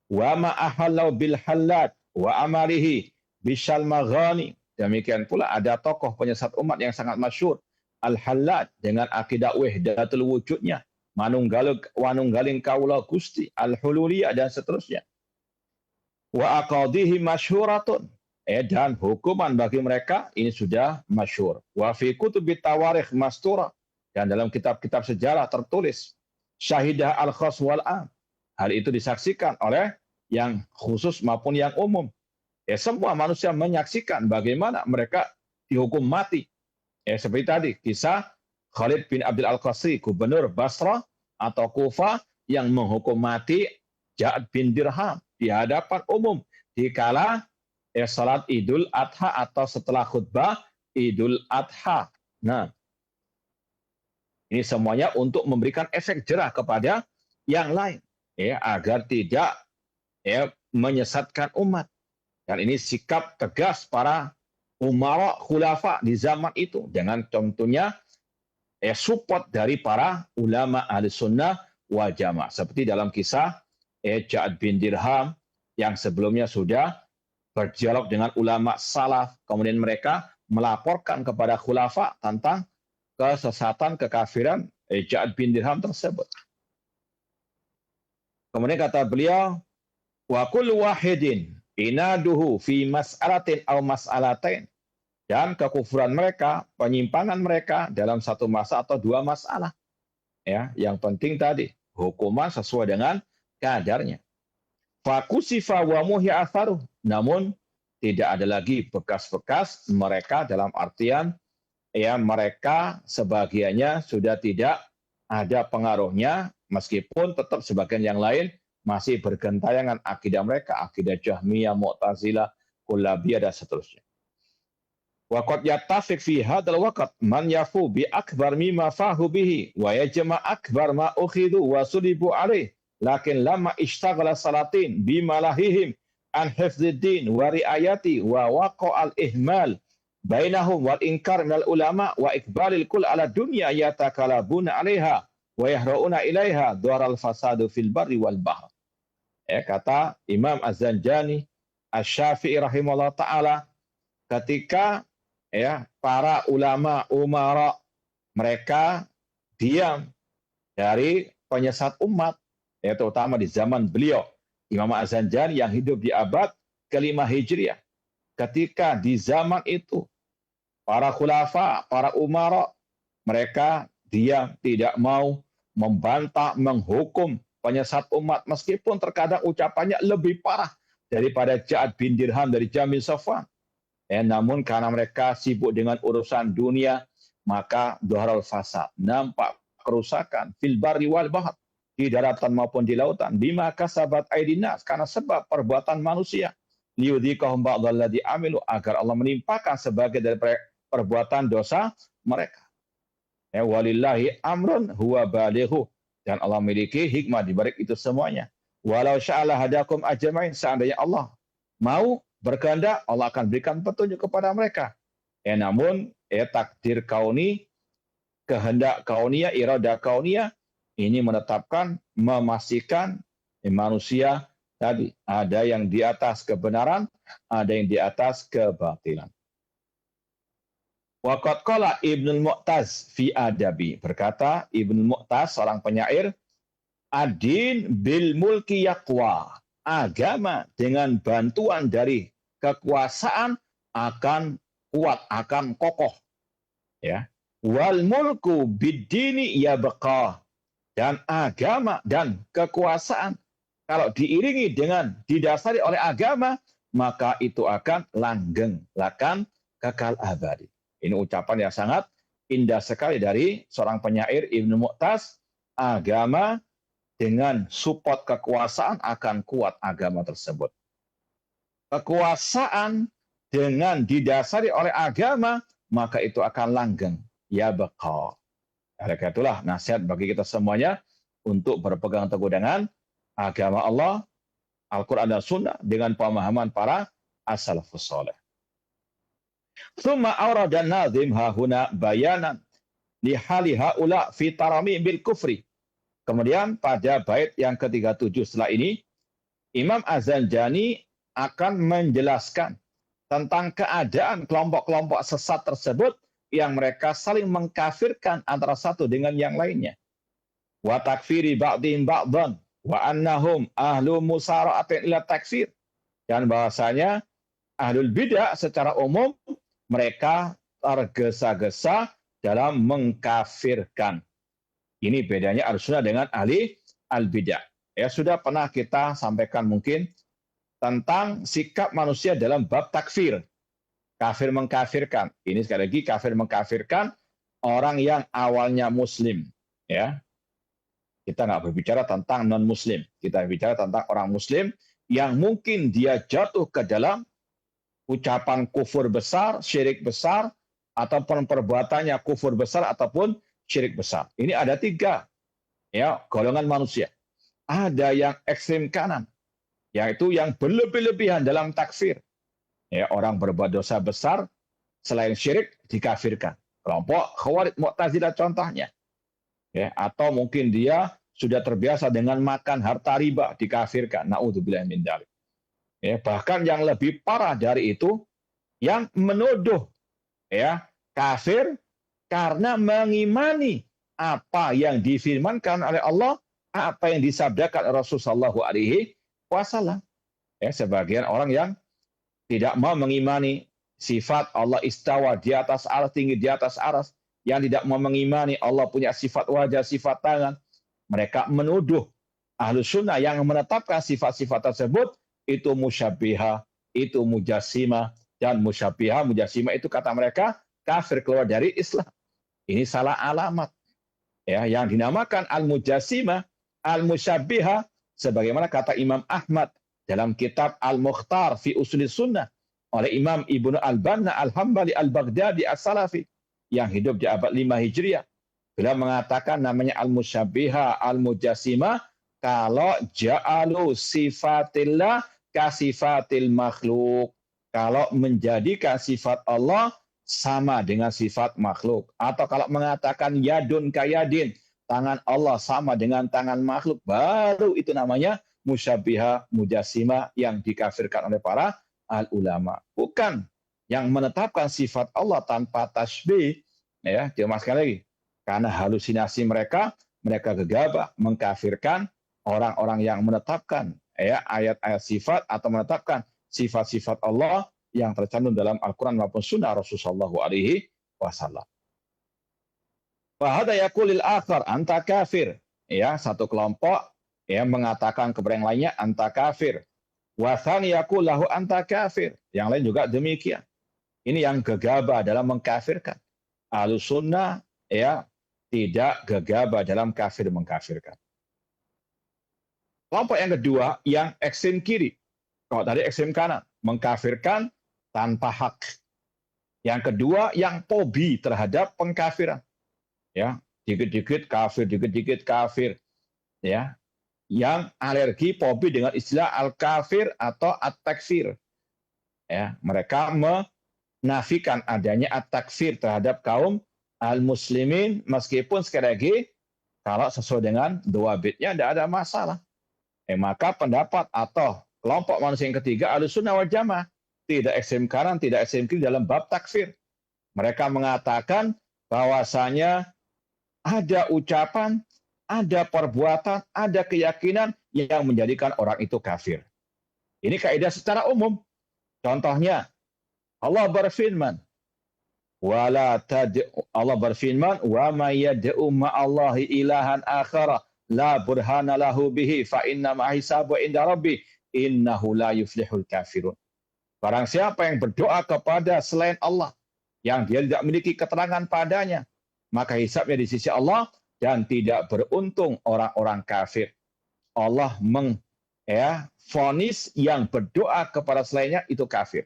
Wa ma ahallau bil hallat wa amalihi bishal maghani. Demikian pula ada tokoh penyesat umat yang sangat masyhur, Al-Hallad, dengan akidah wahdatul wujudnya, manunggaling kaula Gusti, Al-Hululiyah, dan seterusnya. Wa aqadihi masyhuratun, dan hukuman bagi mereka ini sudah masyhur. Wa fi kutubit tawarikh mastura, dan dalam kitab-kitab sejarah tertulis syahidah al-khas wal am. Hal itu disaksikan oleh yang khusus maupun yang umum. Semua manusia menyaksikan bagaimana mereka dihukum mati. Seperti tadi, kisah Khalid bin Abdul Al-Qasri, gubernur Basrah atau Kufah, yang menghukum mati Ja'ad bin Dirham di hadapan umum di kala salat Idul Adha atau setelah khutbah Idul Adha. Nah, ini semuanya untuk memberikan efek jerah kepada yang lain, agar tidak menyesatkan umat. Dan ini sikap tegas para umara khulafa di zaman itu, dengan tentunya support dari para ulama ahli sunnah wal jamaah. Seperti dalam kisah Ja'ad bin Dirham yang sebelumnya sudah berdialog dengan ulama salaf, kemudian mereka melaporkan kepada khulafa tentang kesesatan, kekafiran Ja'ad bin Dirham tersebut. Kemudian kata beliau, wa kullu wahidin inaduhu fi mas'alatin aw mas'alatain, dan kekufuran mereka, penyimpangan mereka dalam satu masalah atau 2 masalah. Yang penting tadi hukuman sesuai dengan kadarnya. Fakusifa wa muhya atharuh. Namun tidak ada lagi bekas-bekas mereka, dalam artian ya mereka sebagiannya sudah tidak ada pengaruhnya, meskipun tetap sebagian yang lain masih bergentayangan akidah mereka, akidah Jahmiyah, Mu'tazilah, Kullabiyah dan seterusnya. Wa qad yattafiq fi hadzal waqt man yafu bi akbar mimma fahu bihi wa yajma akbar ma ukhidhu wa sulibu alaih, lakin lamma ishtaghala salatin bima lahihim an hifdziddin wa riayati wa waqa'al ihmal bainahum wal inkar minal ulama wa ikbalil kull ala dunya yatakalabuna 'alaiha wa yahra'una ilaiha dharal fasadu fil barri wal bahr. Kata Imam Az-Zanjani Asy-Syafi'i rahimahullah taala, ketika para ulama umara mereka diam dari penyesat umat, terutama di zaman beliau Imam Az-Zanjani yang hidup di abad ke-5 Hijriah. Ketika di zaman itu para khulafa, para umara, mereka diam, tidak mau membantah, menghukum penyesat umat, meskipun terkadang ucapannya lebih parah daripada Ja'ad bin Dirham dari Jamil Safwan. Namun karena mereka sibuk dengan urusan dunia, maka dhaharal fasad, nampak kerusakan fil barri wal bahr, di daratan maupun di lautan, bima kasabat aydin nas, karena sebab perbuatan manusia, liyudhiqahum ba'dalladzi amilu, agar Allah menimpakan sebagai dari perbuatan dosa mereka. Walillahi amrun huwa balighu, dan Allah memiliki hikmah di balik itu semuanya. Walau sya'ala hadakum ajmain, seandainya Allah mau berkehendak, Allah akan berikan petunjuk kepada mereka. Namun takdir kauni, kehendak kauniyah, iradah kauniyah, ini menetapkan, memastikan manusia tadi ada yang di atas kebenaran, ada yang di atas kebatilan. Waqad qala Ibnul Mu'taz fi adabi, berkata Ibnul Mu'taz seorang penyair, ad-din bil mulki yaqwa, agama dengan bantuan dari kekuasaan akan kuat, akan kokoh. Wal mulku bid-dini yabqa, dan agama dan kekuasaan kalau diiringi dengan didasari oleh agama, maka itu akan langgeng, akan kekal abadi. Ini ucapan yang sangat indah sekali dari seorang penyair Ibnu Mu'taz. Agama dengan support kekuasaan akan kuat agama tersebut. Kekuasaan dengan didasari oleh agama, maka itu akan langgeng, ya baqa. Oleh karena itulah nasihat bagi kita semuanya untuk berpegang teguh dengan agama Allah, Al-Quran dan Sunnah dengan pemahaman para as-salafus saleh. Tsumma awrada an-nazim hahuna bayanan li hali haula fi tarami bil kufri. Kemudian pada bait yang ke-37 setelah ini, Imam Az-Zanjani akan menjelaskan tentang keadaan kelompok-kelompok sesat tersebut yang mereka saling mengkafirkan antara satu dengan yang lainnya. Wa takfiri ba'dihim ba'dhan wa annahum ahlu musara'atin ila takfir. Dan bahasanya ahlul bidah secara umum mereka tergesa-gesa dalam mengkafirkan. Ini bedanya Ahlussunnah dengan ahli al-bidah. Sudah pernah kita sampaikan mungkin tentang sikap manusia dalam bab takfir. Kafir mengkafirkan. Ini sekali lagi kafir mengkafirkan orang yang awalnya muslim. Kita nggak berbicara tentang non-muslim. Kita bicara tentang orang muslim yang mungkin dia jatuh ke dalam ucapan kufur besar, syirik besar, ataupun perbuatannya kufur besar ataupun syirik besar. Ini ada 3 golongan manusia. Ada yang ekstrem kanan, yaitu yang berlebih-lebihan dalam takfir. Orang berbuat dosa besar selain syirik dikafirkan. Kelompok Khawarij Mu'tazilah contohnya. Atau mungkin dia sudah terbiasa dengan makan harta riba, dikafirkan. Na'udzubillah min dzalik. Bahkan yang lebih parah dari itu, yang menuduh kafir karena mengimani apa yang difirmankan oleh Allah, apa yang disabdakan Rasulullah SAW. Sebagian orang yang tidak mau mengimani sifat Allah istawa di atas aras, tinggi di atas aras, yang tidak mau mengimani Allah punya sifat wajah, sifat tangan, mereka menuduh Ahlus sunnah yang menetapkan sifat-sifat tersebut itu musyabbiha, itu mujassimah, dan musyabbiha, mujassimah itu kata mereka kafir, keluar dari Islam. Ini salah alamat. Ya, yang dinamakan al-mujassimah, al-musyabbiha, sebagaimana kata Imam Ahmad dalam kitab Al-Mukhtar fi Usulis Sunnah oleh Imam Ibnu Al-Banna Al-Hambali Al-Baghdadi As-Salafi yang hidup di abad 5 Hijriah. Beliau mengatakan namanya al-musyabbiha, al-mujassimah kalau ja'alu sifatillah kasifatil makhluk. Kalau menjadikan sifat Allah sama dengan sifat makhluk. Atau kalau mengatakan yadun kayadin, tangan Allah sama dengan tangan makhluk, baru itu namanya musyabbiha, mujassimah yang dikafirkan oleh para al-ulama. Bukan yang menetapkan sifat Allah tanpa tasbih, ya, dimasukkan lagi. Karena halusinasi mereka gegabah mengkafirkan orang-orang yang menetapkan ya ayat-ayat sifat atau menetapkan sifat-sifat Allah yang tercantum dalam Al-Quran maupun Sunnah Rasulullah SAW. Wahada yaqulil akhar anta kafir. Ya, satu kelompok ya mengatakan kepada yang lainnya anta kafir. Wa tsani yaqul lahu anta kafir. Yang lain juga demikian. Ini yang gegabah dalam mengkafirkan. Ahlus sunnah ya tidak gegabah dalam kafir mengkafirkan. Kelompok yang kedua yang ekstrem kiri. Kalau tadi ekstrem kanan, mengkafirkan tanpa hak. Yang kedua yang fobi terhadap pengkafiran. Ya, dikit-dikit kafir, dikit-dikit kafir. Ya. Yang alergi fobi dengan istilah al-kafir atau at-takfir. Ya, mereka menafikan adanya at-takfir terhadap kaum al-muslimin meskipun sekali lagi kalau sesuai dengan dua bitnya tidak ada masalah. Maka pendapat atau kelompok manusia yang ketiga Ahlussunnah wal Jamaah tidak ekstrem kanan, tidak ekstrem kiri dalam bab takfir. Mereka mengatakan bahwasanya ada ucapan, ada perbuatan, ada keyakinan yang menjadikan orang itu kafir. Ini kaidah secara umum. Contohnya Allah berfirman, Allah berfirman, wa may yad'u ma'allahi ilahan akhara la burhana lahu bihi fa inna ma hisabu inda rabbi innahu la yuflihul kafirun. Barang siapa yang berdoa kepada selain Allah yang dia tidak memiliki keterangan padanya, maka hisabnya di sisi Allah dan tidak beruntung orang-orang kafir. Allah vonis yang berdoa kepada selainnya itu kafir.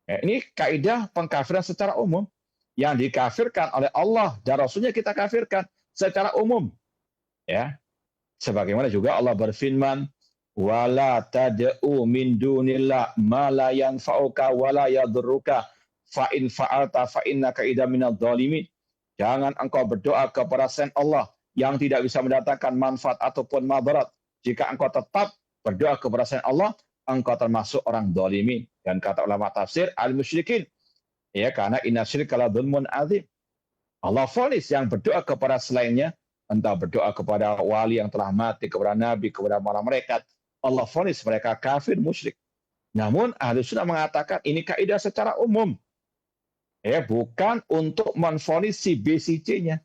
Ini kaidah pengkafiran secara umum. Yang dikafirkan oleh Allah dan Rasulnya kita kafirkan secara umum. Ya, sebagaimana juga Allah berfirman, wala tad'u min dunillah ma la yanfa'uka wa la yadurruka fa in fa'alta fa innaka idza minadh dhalimin. Jangan engkau berdoa kepada selain Allah yang tidak bisa mendatangkan manfaat ataupun madarat. Jika engkau tetap berdoa kepada selain Allah, engkau termasuk orang dhalimin. Dan kata ulama tafsir al-musyrikin. Ya, karena inna syirka la dzulmun adzim. Allah vonis yang berdoa kepada selainnya, entah berdoa kepada wali yang telah mati, kepada nabi, kepada para malaikat, Allah vonis mereka kafir, musyrik. Namun Ahlus Sunnah mengatakan ini kaidah secara umum. Ya, bukan untuk menvonis si B, si C-nya.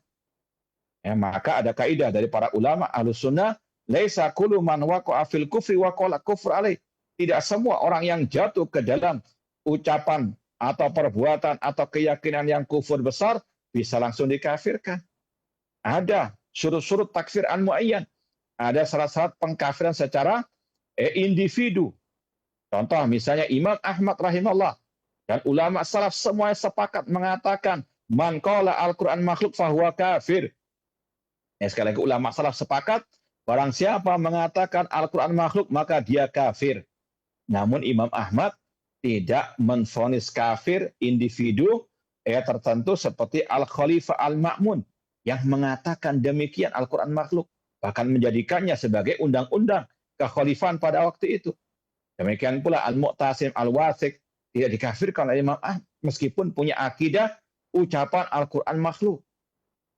Ya, maka ada kaidah dari para ulama Ahlus Sunnah, laisa kullu man waqa'a fil kufri wa qala kufr alaih. Tidak semua orang yang jatuh ke dalam ucapan atau perbuatan atau keyakinan yang kufur besar bisa langsung dikafirkan. Ada surut-surut takfir an-muayyan. Ada syarat-syarat pengkafiran secara individu. Contoh misalnya Imam Ahmad rahimahullah dan ulama salaf semuanya sepakat mengatakan man qala al-Qur'an makhluk fahuwa kafir. Sekali lagi ulama salaf sepakat barang siapa mengatakan Al-Qur'an makhluk maka dia kafir. Namun Imam Ahmad tidak menvonis kafir individu tertentu seperti Al-Khalifah Al-Ma'mun yang mengatakan demikian Al-Quran makhluk, bahkan menjadikannya sebagai undang-undang kekhalifahan pada waktu itu. Demikian pula Al-Mu'tasim Al-Wathiq tidak dikafirkan oleh Imam Ahmad meskipun punya akidah ucapan Al-Quran makhluk.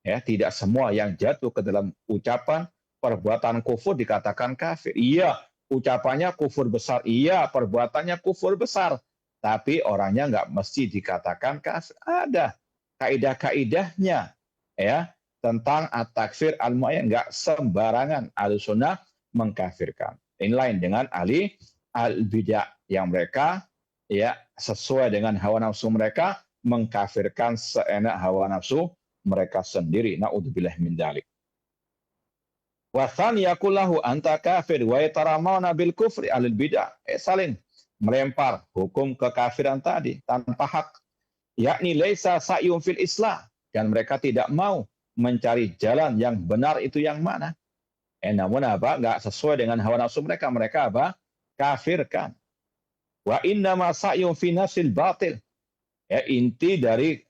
Ya, tidak semua yang jatuh ke dalam ucapan perbuatan kufur dikatakan kafir. Iya, ucapannya kufur besar, iya, perbuatannya kufur besar. Tapi orangnya nggak mesti dikatakan kafir. Ada kaidah-kaidahnya ya tentang at-takfir al-muayyan, nggak sembarangan. Ahlussunnah mengkafirkan. Ini lain dengan ahli al-bidah yang mereka ya sesuai dengan hawa nafsu mereka mengkafirkan seenak hawa nafsu mereka sendiri. Naudzubillah min dzalik. Wa tsani yaqullahu anta kafir wa yataramawna bil kufri alil bidah. Saling melempar hukum kekafiran tadi tanpa hak. Yakni laisa sa'yun fil Islam, dan mereka tidak mau mencari jalan yang benar itu yang mana. Namun apa? Enggak sesuai dengan hawa nafsu mereka. Mereka apa? Kafirkan. Wa innama sa'yun fi nafsil batil. Inti dari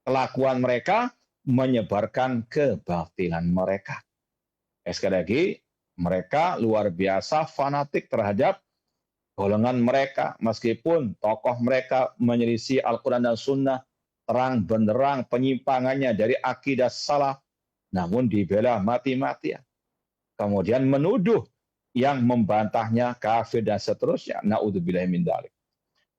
kelakuan mereka menyebarkan kebatilan mereka. Sekali lagi, mereka luar biasa fanatik terhadap golongan mereka, meskipun tokoh mereka menyelisih Al-Quran dan Sunnah, terang benderang penyimpangannya dari akidah salaf, namun dibela mati-matian. Kemudian menuduh yang membantahnya kafir dan seterusnya. Na'udzubillahi min dzalik.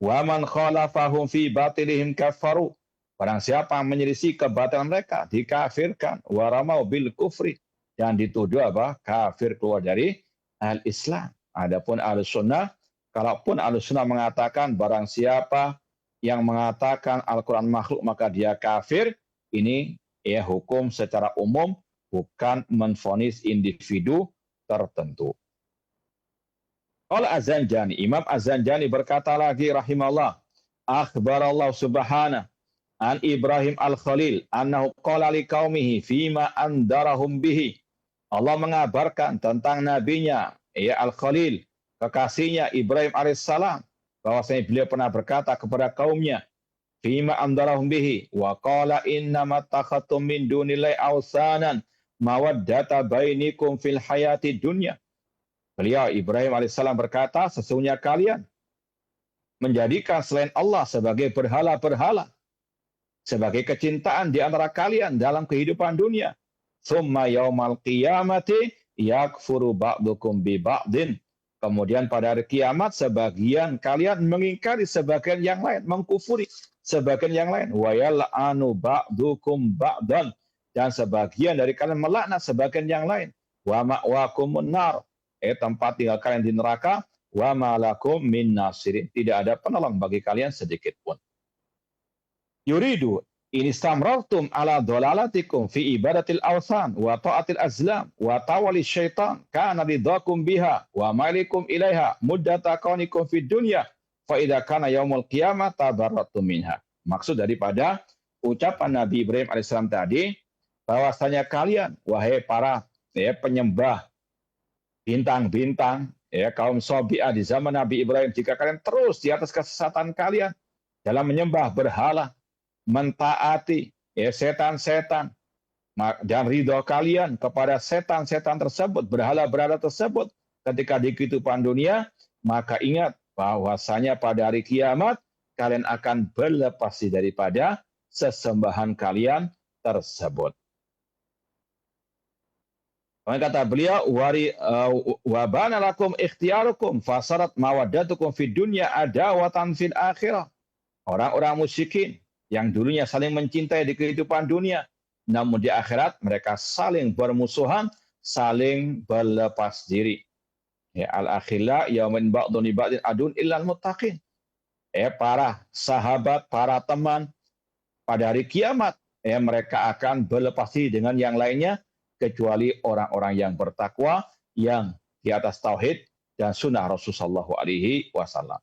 Wa man khalafahum fi batilihim kafaru. Barang siapa menyelisih kebatilan mereka, dikafirkan. Wa ramau bil kufri. Dan dituduh apa? Kafir keluar dari al-Islam. Adapun al-Sunnah, kalaupun al-Sunnah mengatakan barang siapa yang mengatakan Al-Quran makhluk maka dia kafir, ini ya hukum secara umum, bukan menvonis individu tertentu. Qala Az-Zanjani, Imam Az-Zanjani berkata lagi rahimahullah, akhbarallahu subhanahu an Ibrahim al-Khalil annahu qala liqaumihi fima andarahum bihi. Allah mengabarkan tentang nabinya ya Al-Khalil, kekasihnya Ibrahim alaihissalam, bahwasanya beliau pernah berkata kepada kaumnya, fima andarahum bihi wa qala innama takhatum min dunillahi awsanan mawaddata bainikum fil hayati dunya. Beliau Ibrahim alaihissalam berkata, sesungguhnya kalian menjadikan selain Allah sebagai berhala-berhala, sebagai kecintaan di antara kalian dalam kehidupan dunia. Tsumma yaumal qiyamati yakfuru ba'dukum bi ba'din. Kemudian pada hari kiamat sebagian kalian mengingkari sebagian yang lain, mengkufuri sebagian yang lain. Wa yal'anu ba'dukum ba'dan, dan sebagian dari kalian melaknat sebagian yang lain. Wa ma'wakumun nar, tempat tinggal kalian di neraka. Wa ma lakum min nasirin, tidak ada penolong bagi kalian sedikit pun. Yuridu in istamrartum ala dhalalatikum fi ibadatil awthan wa ta'atil azlam wa tawali syaitan kana ridhakum biha wa malikum ilaiha muddata kaunikum fid dunya fa idza kana yaumul qiyamah tabarratum minha. Maksud daripada ucapan Nabi Ibrahim alaihissalam tadi, bahwasanya kalian wahai para penyembah bintang-bintang, kaum Sabi'ah di zaman Nabi Ibrahim, jika kalian terus di atas kesesatan kalian dalam menyembah berhala, mentaati setan-setan, dan ridho kalian kepada setan-setan tersebut, berhala-berhala tersebut ketika di kehidupan dunia, maka ingat bahwasanya pada hari kiamat kalian akan berlepas daripada sesembahan kalian tersebut. Kata beliau, wa bana lakum ikhtiyarukum fasarat mawaddatukum fid dunya adawatan fil akhirah. Orang-orang musyrikin yang dulunya saling mencintai di kehidupan dunia, namun di akhirat mereka saling bermusuhan, saling berlepas diri. Al-akhilla yaumin ba'dun li ba'din adun illal muttaqin. Para sahabat, para teman pada hari kiamat, mereka akan berlepas diri dengan yang lainnya, kecuali orang-orang yang bertakwa, yang di atas tauhid dan sunnah Rasulullah SAW.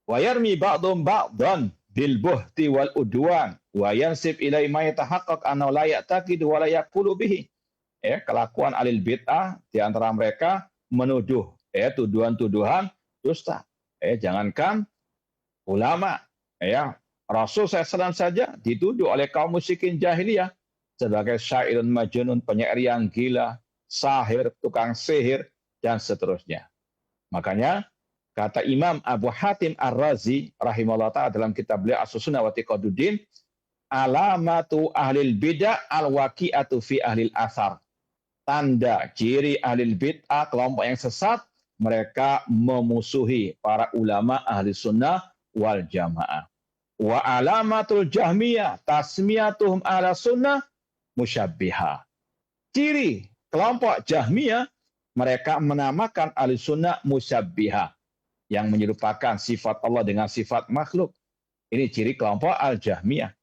Wa yarmi ba'dhum ba'dhan bil buhti wal udwan wa yansib ilai ma yatahaqqaq annahu la ya'taqidu wa la yaqulu bihi. Kelakuan alil bid'ah di antara mereka menuduh tuduhan-tuduhan dusta. Jangankan ulama, Rasul SAW saja dituduh oleh kaum musyrikin jahiliyah sebagai syairun majnun, penyair yang gila, sahir, tukang sihir, dan seterusnya. Makanya kata Imam Abu Hatim Ar-Razi rahimahullah ta'ala dalam kitab beliau As-Sunnah wa I'tiqaduddin, alamatu ahlil bid'ah al-waqi'atu fi ahlil athar. Tanda ciri ahlil bid'ah, kelompok yang sesat, mereka memusuhi para ulama ahli sunnah wal jamaah. Wa alamatul jahmiyah tasmiyatuhum ala sunnah musyabbiha. ciri kelompok Jahmiyah, mereka menamakan Ahlussunnah musyabbihah, yang menyerupakan sifat Allah dengan sifat makhluk. Ini ciri kelompok Al-Jahmiyah.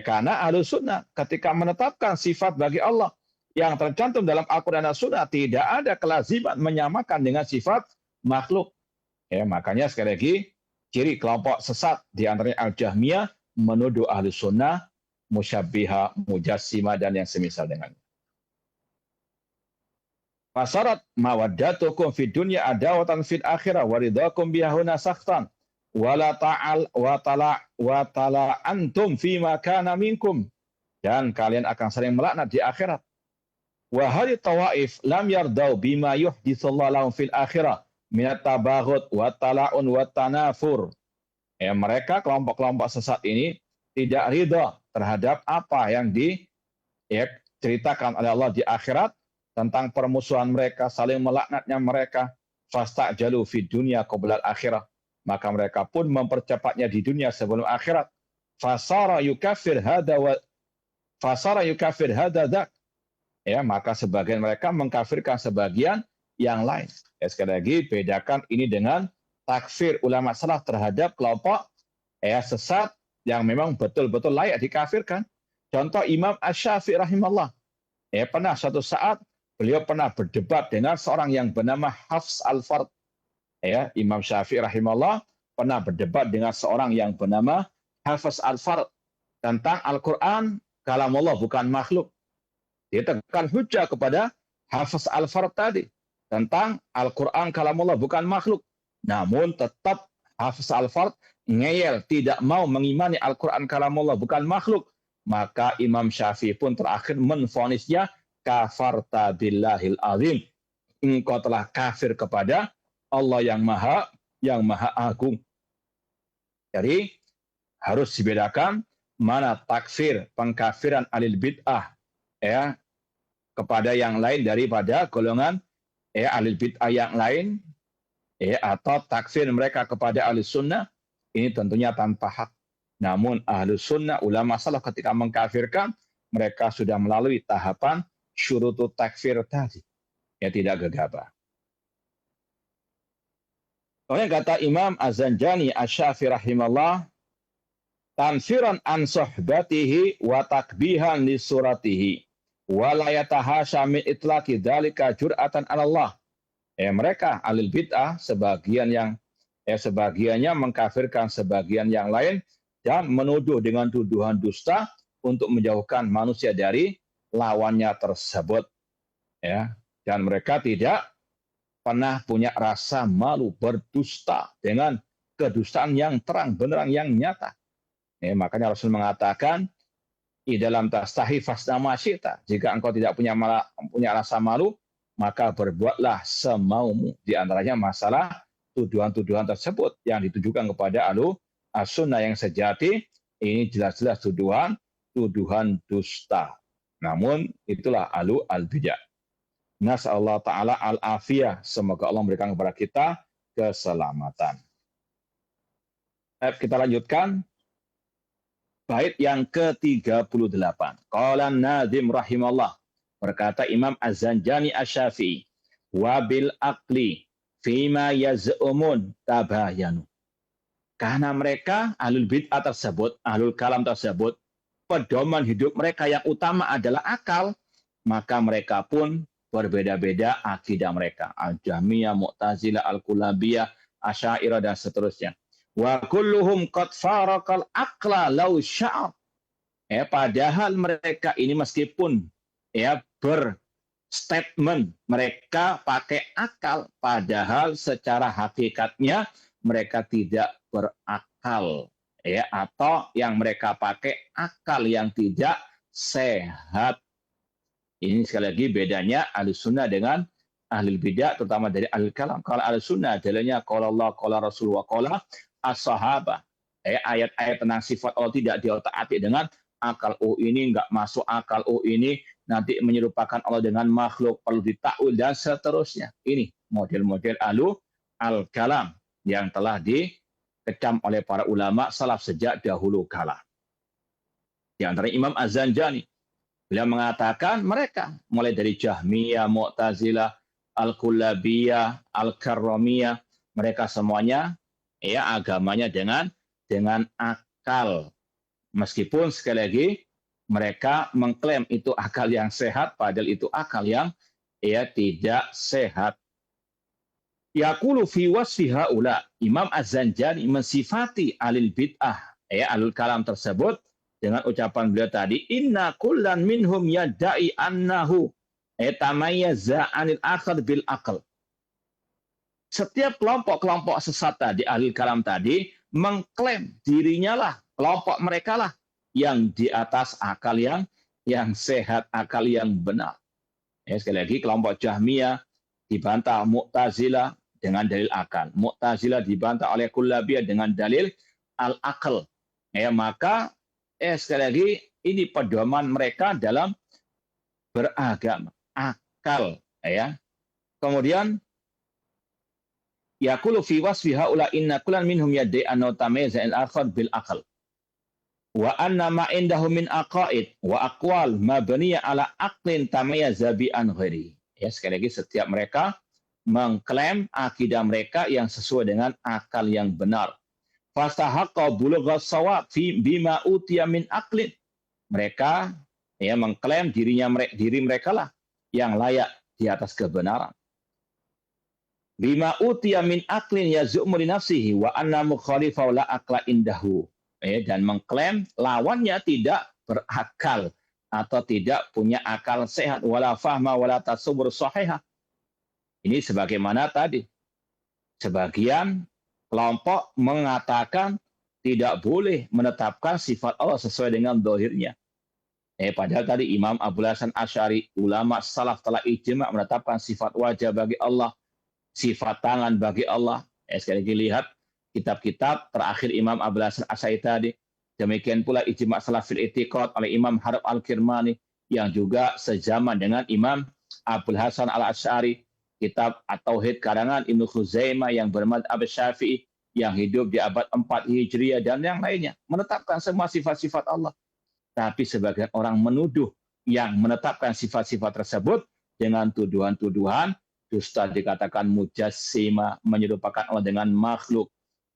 Karena Ahlussunnah ketika menetapkan sifat bagi Allah yang tercantum dalam Al-Quran dan Sunnah, tidak ada kelaziman menyamakan dengan sifat makhluk. Makanya sekali lagi, ciri kelompok sesat di antaranya Al-Jahmiyah menuduh Ahlussunnah musyabbihah, mujassimah, dan yang semisal dengannya. Fasarat mawaddatukum fid dunya adawatan fil akhirah waridakum bihuna sakhtan wala ta'al wa tala antum fima kana minkum, dan kalian akan saling melaknat di akhirat. Wa hari tawaif lam yardau bima yuhditsullahu lahum fil akhirah minat tabaghut wa tala'un wa tanafur. Mereka kelompok-kelompok sesat ini tidak ridha terhadap apa yang diceritakan oleh Allah di akhirat tentang permusuhan mereka, saling melaknatnya mereka. Fastajalu fid dunya qabla al-akhirah, maka mereka pun mempercepatnya di dunia sebelum akhirat. Fasara yukafir hada dak. Maka sebagian mereka mengkafirkan sebagian yang lain. Sekali lagi, bedakan ini dengan takfir ulama salaf terhadap kelompok sesat yang memang betul-betul layak dikafirkan. Contoh Imam Asy-Syafi'i rahimahullah. Pernah suatu saat beliau pernah berdebat dengan seorang yang bernama Hafs al-Fard. Imam Syafi'i rahimahullah pernah berdebat dengan seorang yang bernama Hafs al-Fard tentang Al-Quran kalamullah, bukan makhluk. Dia tekan hujah kepada Hafs al-Fard tadi tentang Al-Quran kalamullah, bukan makhluk. Namun tetap Hafs al-Fard ngeyel, tidak mau mengimani Al-Quran kalamullah, bukan makhluk. Maka Imam Syafi'i pun terakhir menvonisnya, kafarta billahil azim, engkau telah kafir kepada Allah yang maha agung. Jadi harus dibedakan mana takfir, pengkafiran alil bid'ah kepada yang lain daripada golongan alil bid'ah yang lain, atau takfir mereka kepada ahli sunnah, ini tentunya tanpa hak. Namun ahli sunnah, ulama salaf ketika mengkafirkan, mereka sudah melalui tahapan syurutu takfir tadi, tidak gegabah. Kemudian kata Imam Az-Zanjani Asy-Syafi'i rahimahullah, tanfiran an sohbatihi wa takbihan li suratihi wa la yatahasha min itlaqi dzalika jur'atan 'ala Allah. Mereka alil bid'ah sebagiannya mengkafirkan sebagian yang lain dan menuduh dengan tuduhan dusta untuk menjauhkan manusia dari lawannya tersebut. Dan mereka tidak pernah punya rasa malu berdusta dengan kedustaan yang terang benderang yang nyata. Makanya Rasul mengatakan, di dalam tastahi fasna ma syi'ta, jika engkau tidak punya rasa malu, maka berbuatlah semaumu. Di antaranya masalah tuduhan-tuduhan tersebut yang ditujukan kepada ahlu as-sunnah yang sejati, ini jelas-jelas tuduhan dusta. Namun itulah ahlu al-bid'ah. Nas'allahu ta'ala al-afiyah. Semoga Allah memberikan kepada kita keselamatan. Kita lanjutkan. Bait yang ke-38. Qala Nazim rahimallah. Berkata Imam Az-Zanjani Asy-Syafi'i. Wabil aqli fima yaz'umun tabayanu. Karena mereka, ahlul bid'ah tersebut, ahlul kalam tersebut, pedoman hidup mereka yang utama adalah akal, maka mereka pun berbeda-beda akidah mereka. Al-Jahmiyah, Mu'tazilah, Al-Kullabiyah, Asy'ariyah, dan seterusnya. Wa kulluhum qad faraqal aqla law sya'a. Padahal mereka ini meskipun berstatement mereka pakai akal, padahal secara hakikatnya mereka tidak berakal, atau yang mereka pakai akal yang tidak sehat. Ini sekali lagi bedanya ahli sunnah dengan ahli bid'ah, terutama dari ahli kalam. Kalau ahli sunnah dalilnya qala Allah, qala Rasul, wa qala as-sahabah. Ayat-ayat tentang sifat Allah tidak diotak-atik dengan akal. Oh ini nggak masuk akal. Oh ini nanti menyerupakan Allah dengan makhluk, perlu ditakwil dan seterusnya. Ini model-model ahlu al-kalam yang telah dikecam oleh para ulama salaf sejak dahulu kala. Di antara Imam Az-Zanjani. Beliau mengatakan mereka mulai dari Jahmiyah, Mu'tazilah, Al-Kullabiyah, Al-Karramiyah, mereka semuanya ya agamanya dengan akal. Meskipun sekali lagi mereka mengklaim itu akal yang sehat, padahal itu akal yang ya tidak sehat. Yaqulu fi wasfi haula, Imam Az-Zanjani mensifati alil bid'ah, ya alul kalam tersebut dengan ucapan beliau tadi, inna kullan minhum yadda'i annahu tamayyaza 'anil akhar bil aql. Setiap kelompok-kelompok sesat tadi, ahli kalam tadi, mengklaim dirinya lah, kelompok mereka lah yang di atas akal yang sehat, akal yang benar. Ya, sekali lagi, kelompok Jahmiyah dibantah Mu'tazilah dengan dalil akal. Mu'tazilah dibantah oleh Kullabiyah dengan dalil al-akal. Ya, maka sekali lagi, ini pedoman mereka dalam beragama, akal. Ya. Kemudian, yaqulu fi wasfi haula inna kullan minhum yad'i annahu tamayyaza al-akhar bil aql. Wa anna ma indahum min aqaid wa aqwal mabniya ala aqlin tamayyaza bi an ghairi. Ya, sekali lagi setiap mereka mengklaim akidah mereka yang sesuai dengan akal yang benar. Fastahaqqa bulugha shawab fi bima utiya min aqlin. Mereka ya mengklaim diri mereka lah yang layak di atas kebenaran. Bima utiya min aqlin yaz'umu li nafsihi wa anna mukhalifahu la aqla indahu. Dan mengklaim lawannya tidak berakal atau tidak punya akal sehat, wala fahma wala tasawwur sahihah. Ini sebagaimana tadi sebagian kelompok mengatakan tidak boleh menetapkan sifat Allah sesuai dengan zahirnya. Padahal tadi Imam Abul Hasan Asy'ari, ulama salaf telah ijma' menetapkan sifat wajah bagi Allah, sifat tangan bagi Allah. Sekali lagi lihat kitab-kitab terakhir Imam Abul Hasan Asy'ari tadi. Demikian pula ijma' salaf fil i'tiqad oleh Imam Harb Al-Kirmani yang juga sezaman dengan Imam Abul Hasan Al-Asy'ari. Kitab At-Tauhid karangan Ibnu Khuzaimah yang bermadzhab Syafi'i yang hidup di abad 4 Hijriah dan yang lainnya menetapkan semua sifat-sifat Allah. Tapi sebagian orang menuduh yang menetapkan sifat-sifat tersebut dengan tuduhan-tuduhan dusta, dikatakan mujassimah, menyerupakan Allah dengan makhluk.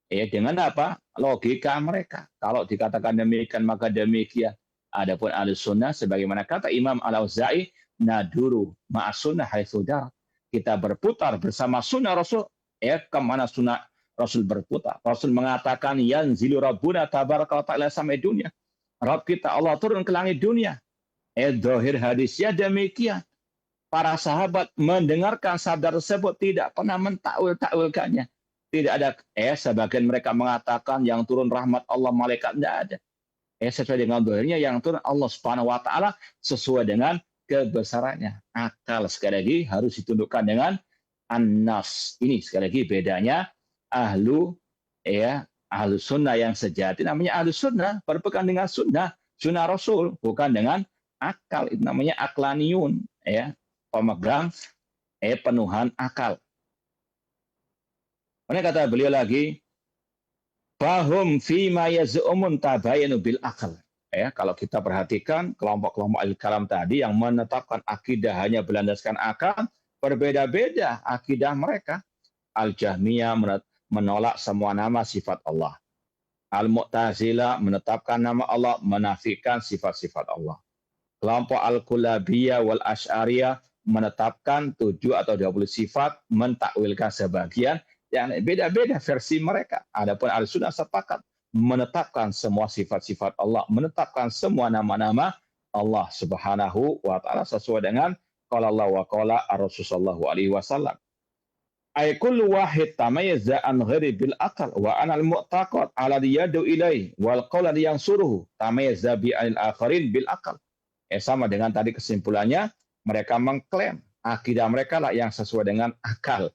Dengan apa? Logika mereka. Kalau dikatakan demikian maka demikian. Adapun Ahlussunnah sebagaimana kata Imam Al-Auza'i, naduru ma'as sunnah haitsu dar. Kita berputar bersama sunnah Rasul. Kemana sunnah Rasul berputar? Rasul mengatakan, yanzilu rabbuna tabaraka wa ta'ala samai dunia. Rabb kita Allah turun ke langit dunia. Zahir hadisnya demikian. Para sahabat mendengarkan sabda tersebut tidak pernah mentakwil-takwilkannya. Tidak ada. Sebagian mereka mengatakan yang turun rahmat Allah malaikat tidak ada. Sesuai dengan zahirnya yang turun Allah Subhanahu wa taala sesuai dengan kebesarannya. Akal sekali lagi harus ditundukkan dengan an-nas. Ini sekali lagi bedanya ahlu sunnah yang sejati namanya ahlu sunnah, berpegang dengan sunnah Rasul, bukan dengan akal. Itu namanya aqlaniyun, pemegang penuhan akal. Ini kata beliau lagi, fahum fima yaz'umun tabayanu bil aql. Kalau kita perhatikan kelompok-kelompok al-kalam tadi yang menetapkan akidah hanya berlandaskan akal, berbeda-beda akidah mereka. Al-Jahmiyah menolak semua nama sifat Allah. Al-Mu'tazilah menetapkan nama Allah, menafikan sifat-sifat Allah. Kelompok Al-Kullabiyah wal Asy'ariyah menetapkan 7 atau 20 sifat, mentakwilkan sebagian, yang beda-beda versi mereka. Adapun Ahlussunnah sepakat menetapkan semua sifat-sifat Allah, menetapkan semua nama-nama Allah Subhanahu wa taala sesuai dengan qala Allah wa qala Rasul sallallahu alaihi wasallam. Ay kullu wahid tamayyaza an ghairi bil aql wa ana al mu'taqad ala yadu ilai wal qawl yang suruh tamayyaza bi al akharin bil aql. Sama dengan tadi kesimpulannya, mereka mengklaim akidah mereka lah yang sesuai dengan akal.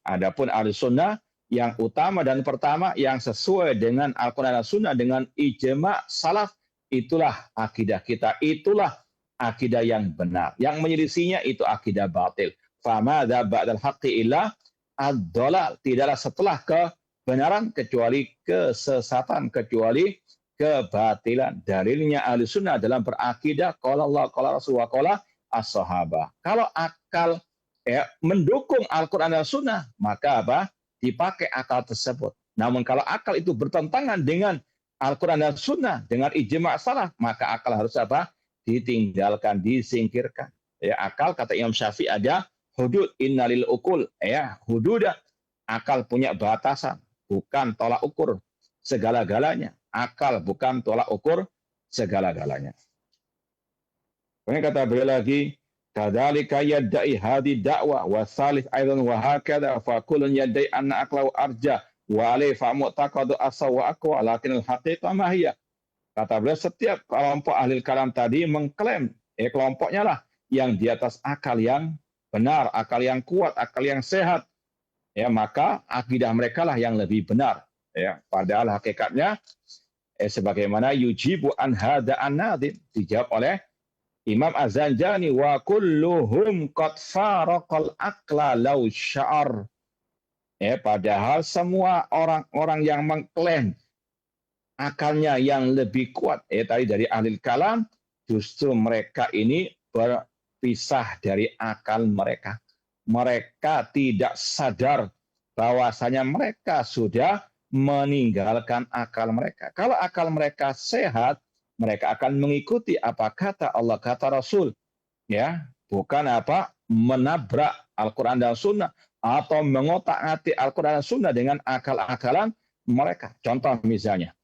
Adapun Ahlussunnah yang utama dan pertama yang sesuai dengan Al-Quran dan Sunnah dengan ijma' salaf, itulah akidah kita, itulah akidah yang benar. Yang menyelisihinya itu akidah batil. Famadza ba'dal haqqi illa ad-dhalal. Tidaklah setelah kebenaran kecuali kesesatan, kecuali kebatilan. Dalilnya ahli sunnah dalam berakidah qala Allah, qala Rasulullah, qala as-sahabah. Kalau akal mendukung Al-Quran dan Sunnah, maka apa? Dipakai akal tersebut. Namun kalau akal itu bertentangan dengan Al-Quran dan Sunnah, dengan ijma' salaf, maka akal harus apa? Ditinggalkan, disingkirkan. Ya, akal kata Imam Syafi'i ada hudud, innalil ukul, ya, hududah. Akal punya batasan, bukan tolak ukur segala-galanya. Akal bukan tolak ukur segala-galanya. Kemudian kata beliau lagi, kadzalika yadda'i hadi da'wah wa salih aidan wa hakadha fa kullun yadda'i anna aqlahu arja wa alayhi fa mu'taqadu asaw wa aqwa lakin al-haqiqah ma hiya. Kata beliau, setiap kelompok ahli kalam tadi mengklaim kelompoknya lah yang di atas akal yang benar, akal yang kuat, akal yang sehat. Ya, maka akidah mereka lah yang lebih benar. Ya, padahal hakikatnya sebagaimana yujibu an hada an-nadim, dijawab oleh Imam Az-Zanjani, wa kulluhum qad faraqal aqla law sya'ar. Ya, padahal semua orang-orang yang mengklaim akalnya yang lebih kuat tadi dari ahli kalam, justru mereka ini berpisah dari akal mereka. Mereka tidak sadar bahwasanya mereka sudah meninggalkan akal mereka. Kalau akal mereka sehat, mereka akan mengikuti apa kata Allah, kata Rasul. Ya, bukan apa menabrak Al-Quran dan Sunnah atau mengotak-atik Al-Quran dan Sunnah dengan akal-akalan mereka. Contoh misalnya,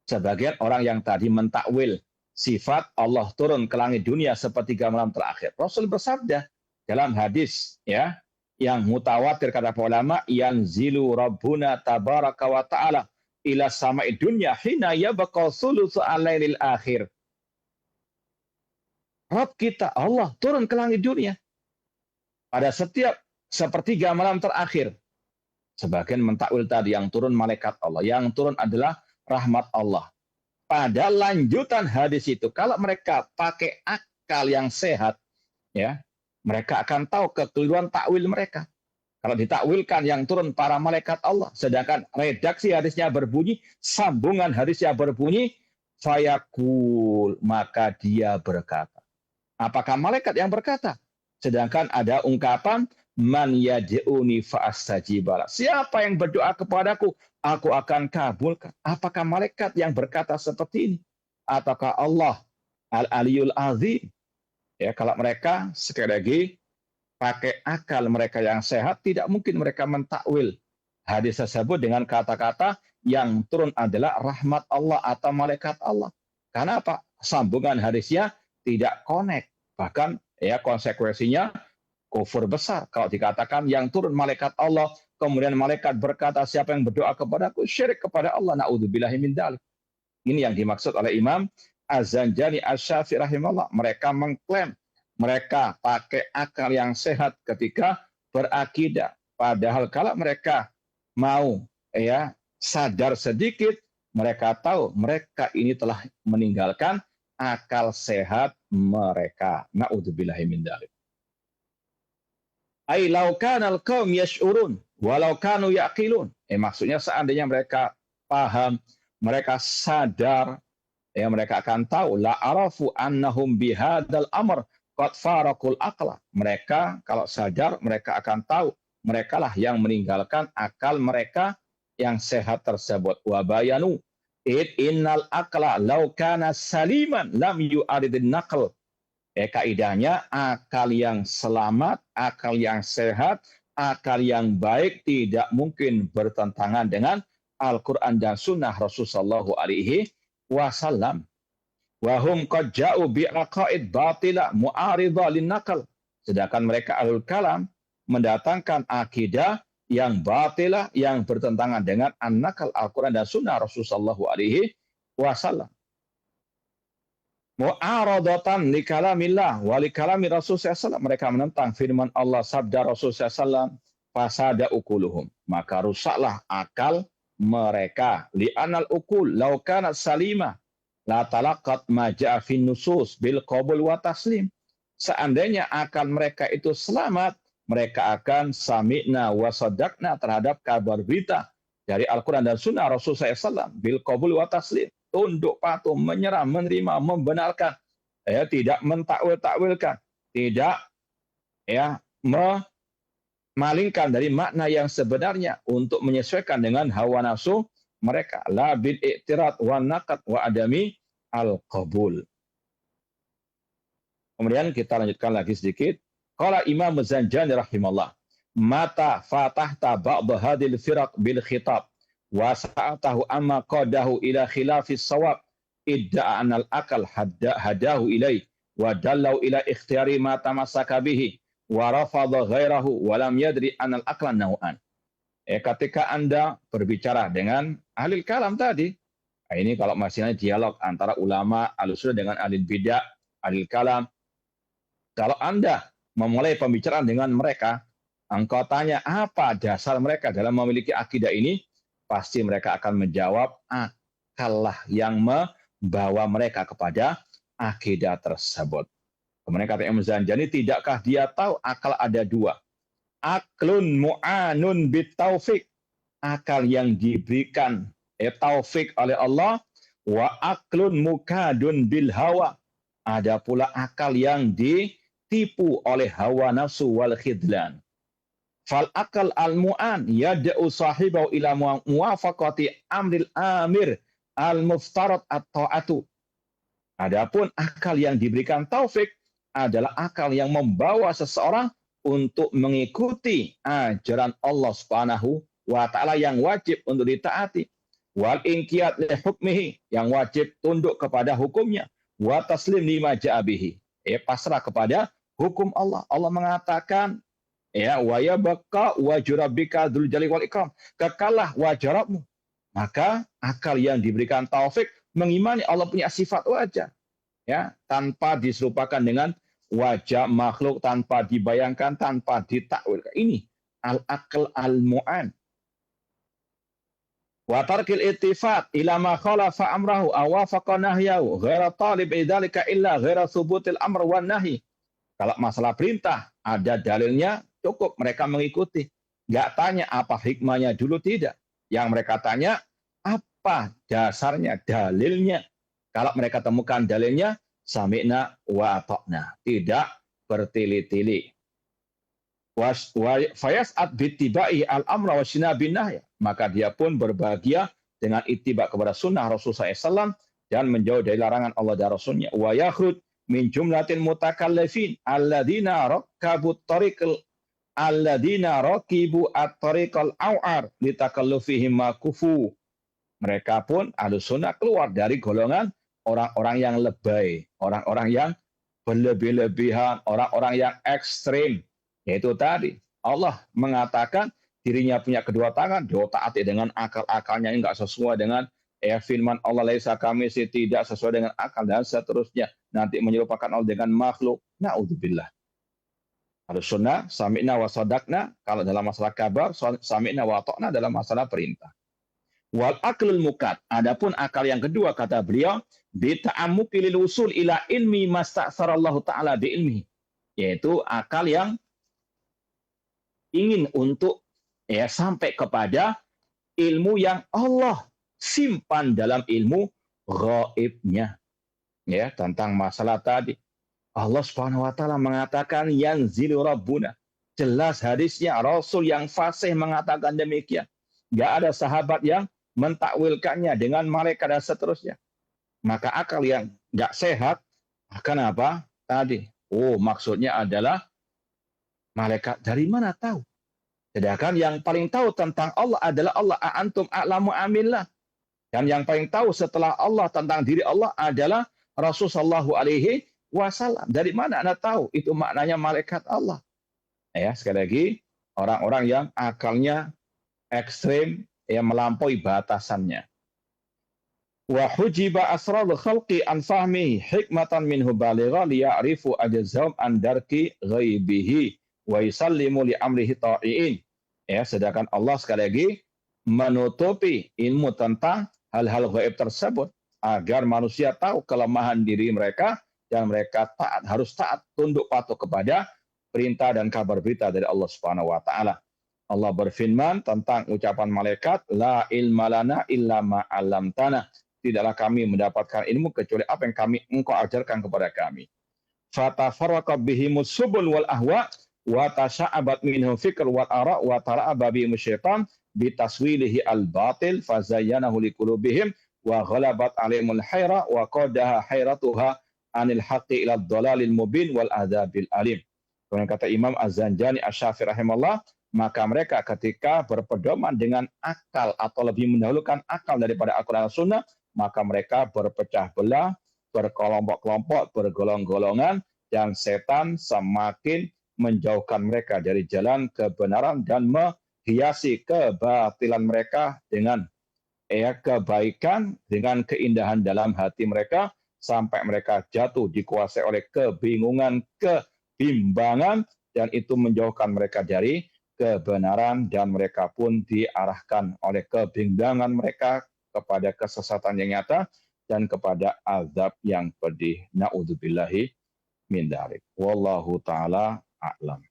sebagian orang yang tadi mentakwil sifat Allah turun ke langit dunia sepertiga malam terakhir. Rasul bersabda dalam hadis ya yang mutawatir kata para ulama, yanzilu rabbuna tabaraka wa ta'ala ila sama'i dunya hina yabqa thulutsu al-lailil akhir. Rabb kita Allah turun ke langit dunia pada setiap sepertiga malam terakhir. Sebagian mentakwil tadi yang turun malaikat Allah, yang turun adalah rahmat Allah. Pada lanjutan hadis itu, kalau mereka pakai akal yang sehat, ya, mereka akan tahu kekeliruan takwil mereka. Kalau ditakwilkan yang turun para malaikat Allah, sedangkan redaksi hadisnya berbunyi, sambungan hadisnya berbunyi, fayaqul, maka dia berkata. Apakah malaikat yang berkata? Sedangkan ada ungkapan, man yad'uni fa'astajibala. Siapa yang berdoa kepadaku, aku akan kabulkan. Apakah malaikat yang berkata seperti ini? Ataukah Allah Al-Aliyul Azim? Ya, kalau mereka sekali lagi pakai akal mereka yang sehat, tidak mungkin mereka mentakwil hadis tersebut dengan kata-kata yang turun adalah rahmat Allah atau malaikat Allah. Karena apa? Sambungan hadisnya tidak connect. Bahkan ya konsekuensinya kufur besar. Kalau dikatakan yang turun malaikat Allah, kemudian malaikat berkata siapa yang berdoa kepadaku, syirik kepada Allah. Na'udzubillahi min dzalik. Ini yang dimaksud oleh Imam Az-Zanjani Asy-Syafi'i rahimahullah. Mereka mengklaim mereka pakai akal yang sehat ketika berakidah. Padahal kalau mereka mau ya sadar sedikit, mereka tahu mereka ini telah meninggalkan akal sehat mereka. Na'udzubillahi min dzalik. Ai law kana al-qaum yash'urun walau kanu yaqilun. Maksudnya seandainya mereka paham, mereka sadar, ya mereka akan tahu la arafu annahum bihadzal amr qad faraqul aqla. Mereka kalau sadar, mereka akan tahu mereka lah yang meninggalkan akal mereka yang sehat tersebut. Wa bayanu innal aqla law kana saliman lam yu'aridin naql. Kaidahnya akal yang selamat, akal yang sehat, akal yang baik tidak mungkin bertentangan dengan Al-Quran dan Sunnah Rasulullah SAW. Wahum qad ja'u bi'aqaid batila mu'aridha linnaqal. Sedangkan mereka ahlul kalam mendatangkan akidah yang batilah, yang bertentangan dengan an-naqal Al-Quran dan Sunnah Rasulullah SAW. Mu'aradatan li kalamillah wa li kalami Rasulullah SAW. Mereka menentang firman Allah, sabda Rasulullah SAW. Fasada ukuluhum. Maka rusaklah akal mereka. Li'anal ukul law kanat salima la talaqat ma ja'a fin nusus bil qabul wa taslim. Seandainya akal mereka itu selamat, mereka akan sami'na wa sadaqna terhadap kabar berita dari Al-Quran dan Sunnah Rasulullah SAW, bil qabul wa taslim, tunduk patuh, menyerah, menerima, membenarkan, tidak mentakwil-takwilkan, tidak memalingkan dari makna yang sebenarnya untuk menyesuaikan dengan hawa nafsu mereka. La bil i'tirad wa naqad wa adami al-qabul. Kemudian kita lanjutkan lagi sedikit. Qala Imam Zanjani rahimahullah, mata fatahta ba'd hadil firaq bil khitab wa sa'atahu amma qadahu ila khilafis sawab idda'a anal akal hadahu ilai wa dallau ila ikhtiyari ma tamassaka bihi wa rafadha ghairahu wa lam yadri anal aklan nau'an. Ketika Anda berbicara dengan ahli kalam tadi, ini kalau masih dialog antara ulama al-sunnah dengan ahli bidah, ahli kalam, kalau Anda memulai pembicaraan dengan mereka, engkau tanya apa dasar mereka dalam memiliki akidah ini, pasti mereka akan menjawab akallah yang membawa mereka kepada akidah tersebut. Kemudian kata Imam Zanjani, tidakkah dia tahu akal ada dua? Aklun mu'anun bitaufik, akal yang diberikan taufik oleh Allah, wa aklun mukadun bil hawa, ada pula akal yang ditipu oleh hawa nafsu wal khidlan. Fal akal al mu'an yad'u sahibahu ila muwafaqati amril amir al muftarat at-ta'atu. Adapun akal yang diberikan taufik adalah akal yang membawa seseorang untuk mengikuti ajaran Allah Subhanahu wa taala yang wajib untuk ditaati, wal inqiyad li hukmihi, yang wajib tunduk kepada hukumnya, wa taslim lima ja'a bihi, pasrah kepada hukum Allah. Allah mengatakan wa yabqa wajhu rabbika dzul jalali wal ikram, kekalah wajah Rabbmu. Maka akal yang diberikan taufik mengimani Allah punya sifat wajah, tanpa diserupakan dengan wajah makhluk, tanpa dibayangkan, tanpa ditakwilkan. Ini al-aql al-mu'an. Wa tarkil ittifaq ila ma khalafa amrahu aw wafaqa nahyahu ghaira talib idzalika illa ghaira thubutil amr wan nahi. Kalau masalah perintah ada dalilnya, cukup mereka mengikuti. Enggak tanya apa hikmahnya dulu, tidak. Yang mereka tanya apa dasarnya, dalilnya. Kalau mereka temukan dalilnya, sami'na wa ata'na, tidak bertili-tili. Fayas'ad bittiba'i al-amra wa shinabin nahya, maka dia pun berbahagia dengan ittiba kepada sunnah Rasulullah SAW dan menjauh dari larangan Allah dan Rasulnya. Wa yakhruj min jumlatil mutakallifin alladzina rakabu tariqal alladzina raqibu at-tariqal aw'ar litakallufihim ma kufu. Mereka pun Ahlus Sunnah keluar dari golongan orang-orang yang lebay, orang-orang yang berlebih-lebihan, orang-orang yang ekstrim. Yaitu tadi, Allah mengatakan dirinya punya kedua tangan, dia taati dengan akal-akalnya, enggak sesuai dengan firman Allah, laisa kamitslihi, tidak sesuai dengan akal, dan seterusnya. Nanti menyerupakan Allah dengan makhluk. Na'udzubillah. Ahlus Sunnah, sami'na wa sadaqna, kalau dalam masalah kabar, sami'na wa ata'na dalam masalah perintah. Wal aklul mukad, adapun akal yang kedua, kata beliau, bita'ammuqi lil usul ila ilmi masta'sarallahu ta'ala bi ilmihi, yaitu akal yang ingin untuk sampai kepada ilmu yang Allah simpan dalam ilmu ghaibnya, tentang masalah tadi. Allah Subhanahu wa taala mengatakan yanzilu rabbuna, jelas hadisnya, Rasul yang fasih mengatakan demikian. Enggak ada sahabat yang mentakwilkannya dengan malaikat dan seterusnya. Maka akal yang enggak sehat akan apa? Tadi, maksudnya adalah malaikat. Dari mana tahu? Sedangkan yang paling tahu tentang Allah adalah Allah. Antum a'lamu amillah. Dan yang paling tahu setelah Allah tentang diri Allah adalah Rasulullah SAW. Dari mana Anda tahu? Itu maknanya malaikat Allah. Sekali lagi, orang-orang yang akalnya ekstrim, yang melampaui batasannya. Wa hujiba asrarul khalqi an fahmihi hikmatan minhu baligha liya'rifu ajzahum an darki ghaibihi wa yusallimu li amrihi ta'iin. Sedangkan Allah sekali lagi menutupi ilmu tentang hal-hal gaib tersebut agar manusia tahu kelemahan diri mereka dan mereka harus taat, tunduk patuh kepada perintah dan kabar berita dari Allah Subhanahu wa taala. Allah berfirman tentang ucapan malaikat, la ilma lana illa ma 'allamtana. Tidaklah kami mendapatkan ilmu kecuali apa yang engkau ajarkan kepada kami. Fatafarraqa bihimus subul wal ahwa wa tasha'abat minhu fikr wal ara wa tara'aba bihim syaitan bitaswilihi al batil fazayyanahu liqulubihim wa ghalabat 'alaihimul hayra wa qadaha hayratuha anil haqqi ila dhalalil mubin wal adzabil alim. Kemudian kata Imam Az-Zanjani Asy-Syafi'i rahimahullah, maka mereka ketika berpedoman dengan akal atau lebih mendahulukan akal daripada Al-Quran dan Sunnah, maka mereka berpecah belah, berkelompok-kelompok, bergolong-golongan, dan setan semakin menjauhkan mereka dari jalan kebenaran dan menghiasi kebatilan mereka dengan kebaikan, dengan keindahan dalam hati mereka, sampai mereka jatuh dikuasai oleh kebingungan, kebimbangan, dan itu menjauhkan mereka dari kebenaran, dan mereka pun diarahkan oleh kebimbangan mereka kepada kesesatan yang nyata dan kepada azab yang pedih. Na'udzubillahi min dzalik. Wallahu taala a'lam.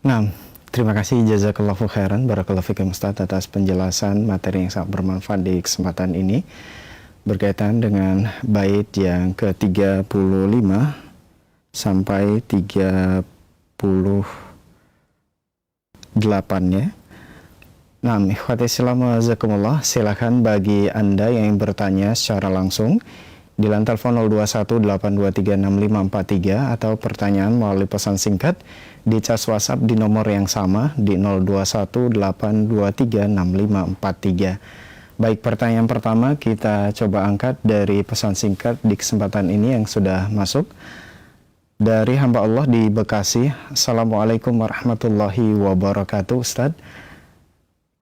Nah, terima kasih jazakallahu khairan barakallahu fikum Ustaz atas penjelasan materi yang sangat bermanfaat di kesempatan ini berkaitan dengan bait yang ke-35 sampai 38 ya. Nah, ikhwati Islam wajazakumullah, silakan bagi Anda yang bertanya secara langsung di line telepon 0218236543 atau pertanyaan melalui pesan singkat di cas WhatsApp di nomor yang sama di 0218236543. Baik, pertanyaan pertama kita coba angkat dari pesan singkat di kesempatan ini yang sudah masuk. Dari hamba Allah di Bekasi. Assalamualaikum warahmatullahi wabarakatuh. Ustadz,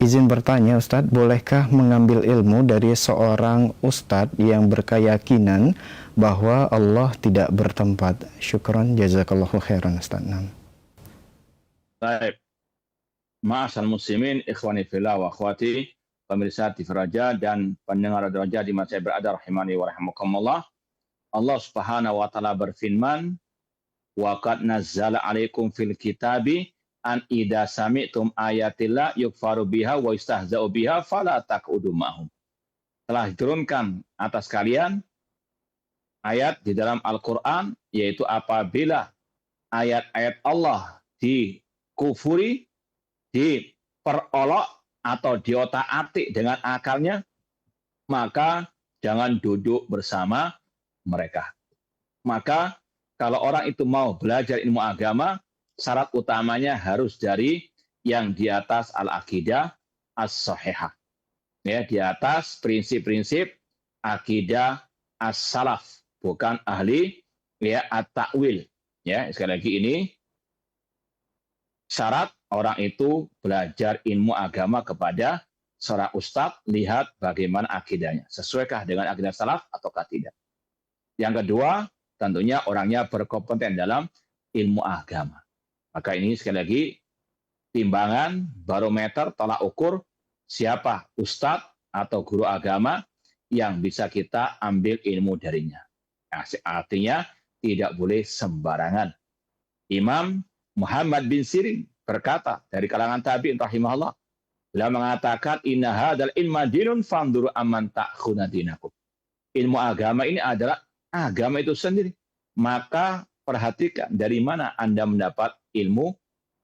izin bertanya Ustadz, bolehkah mengambil ilmu dari seorang Ustadz yang berkeyakinan bahwa Allah tidak bertempat? Syukran jazakallahu khairan Ustadz. Baik. Ma'asal muslimin, ikhwani fillah wa akhwati, pemirsa TV Raja dan pendengar Radio Raja di mana saya berada, rahimani wa rahimakumullah. Allah Subhanahu wa taala berfirman, wa qad nazzala 'alaikum fil kitabi an idza sami'tum ayatillah yukfaru biha wa yustahza'u biha fala taq'udu ma'hum. Telah diturunkan atas kalian ayat di dalam Al-Qur'an, yaitu apabila ayat-ayat Allah dikufuri, diperolok atau diotak-atik dengan akalnya, maka jangan duduk bersama mereka. Maka kalau orang itu mau belajar ilmu agama, syarat utamanya harus dari yang di atas al-aqidah as-sahihah. Ya, di atas prinsip-prinsip akidah as-salaf, bukan ahli ya at-ta'wil. Ya, sekali lagi ini syarat orang itu belajar ilmu agama kepada seorang ustadz, lihat bagaimana akidahnya. Sesuaikah dengan akidah salaf ataukah tidak? Yang kedua, tentunya orangnya berkompeten dalam ilmu agama. Maka ini sekali lagi timbangan, barometer, tolak ukur siapa ustadz atau guru agama yang bisa kita ambil ilmu darinya. Artinya tidak boleh sembarangan. Imam Muhammad bin Sirin berkata dari kalangan tabi'in rahimahullah, beliau mengatakan inna hadzal ilma dinun fanduru amman ta'khuna dinakum. Ilmu agama ini adalah agama itu sendiri. Maka perhatikan dari mana Anda mendapat ilmu,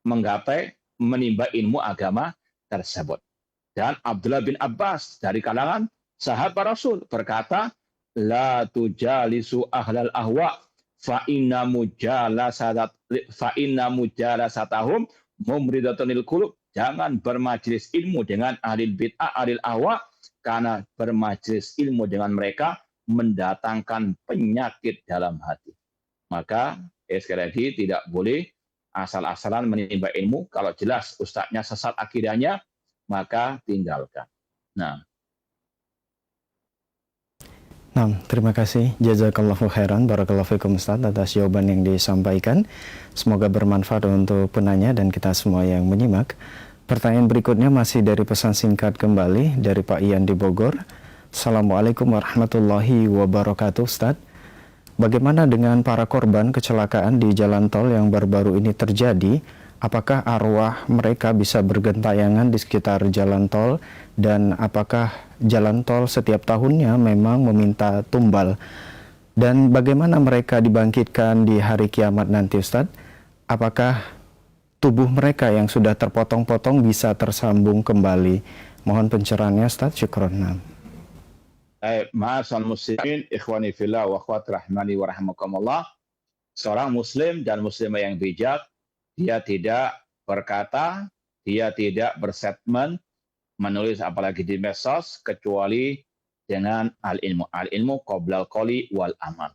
menggapai, menimba ilmu agama tersebut. Dan Abdullah bin Abbas dari kalangan sahabat Rasul berkata, la tujalisu ahlal ahwa fa inna mujalasatahum mumridatunil qulub. Jangan bermajlis ilmu dengan ahli bid'ah, ahli ahwa, karena bermajlis ilmu dengan mereka mendatangkan penyakit dalam hati. Maka sekali lagi tidak boleh asal-asalan menimba ilmu. Kalau jelas ustadznya sesat akidahnya, maka tinggalkan. Nah, terima kasih jazakallahu khairan barakallahu fikum Ustaz atas jawaban yang disampaikan. Semoga bermanfaat untuk penanya dan kita semua yang menyimak. Pertanyaan berikutnya masih dari pesan singkat kembali dari Pak Ian di Bogor. Assalamualaikum warahmatullahi wabarakatuh Ustaz. bagaimana dengan para korban kecelakaan di jalan tol yang baru-baru ini terjadi? Apakah arwah mereka bisa bergentayangan di sekitar jalan tol, dan apakah jalan tol setiap tahunnya memang meminta tumbal? Dan bagaimana mereka dibangkitkan di hari kiamat nanti, Ustadz? Apakah tubuh mereka yang sudah terpotong-potong bisa tersambung kembali? Mohon pencerahannya, Ustadz. Syukron. Ma'asal muslimin, ikhwani fillah wa akhwat rahmani wa rahmakumullah. Seorang muslim dan muslimah yang bijak, dia tidak berkata, dia tidak berstatement, menulis apalagi di medsos, kecuali dengan al-ilmu. Al-ilmu qoblal qoli wal amal.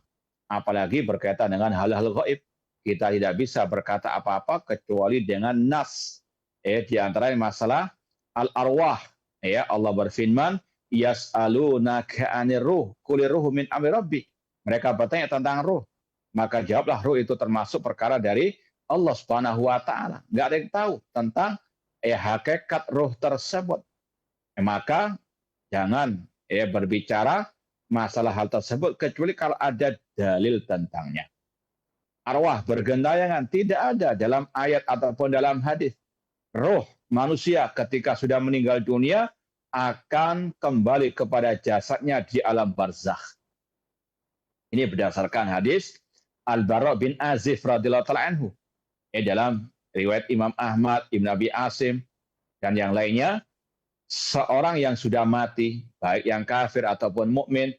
Apalagi berkaitan dengan hal-hal gaib. Kita tidak bisa berkata apa-apa kecuali dengan nas. Di antara masalah al-arwah. Allah berfirman, yas'alunaka 'anir ruh, qulir ruhu min amri rabbi. Mereka bertanya tentang ruh. Maka jawablah, ruh itu termasuk perkara dari Allah Subhanahu wa taala. Enggak ada yang tahu tentang hakikat ruh tersebut. Maka jangan berbicara masalah hal tersebut kecuali kalau ada dalil tentangnya. Arwah bergentayangan tidak ada dalam ayat ataupun dalam hadis. Ruh manusia ketika sudah meninggal dunia akan kembali kepada jasadnya di alam barzakh. Ini berdasarkan hadis Al-Bara bin Azib radhiyallahu ta'ala anhu. Dalam riwayat Imam Ahmad, Ibn Abi Asim, dan yang lainnya, seorang yang sudah mati, baik yang kafir ataupun mukmin,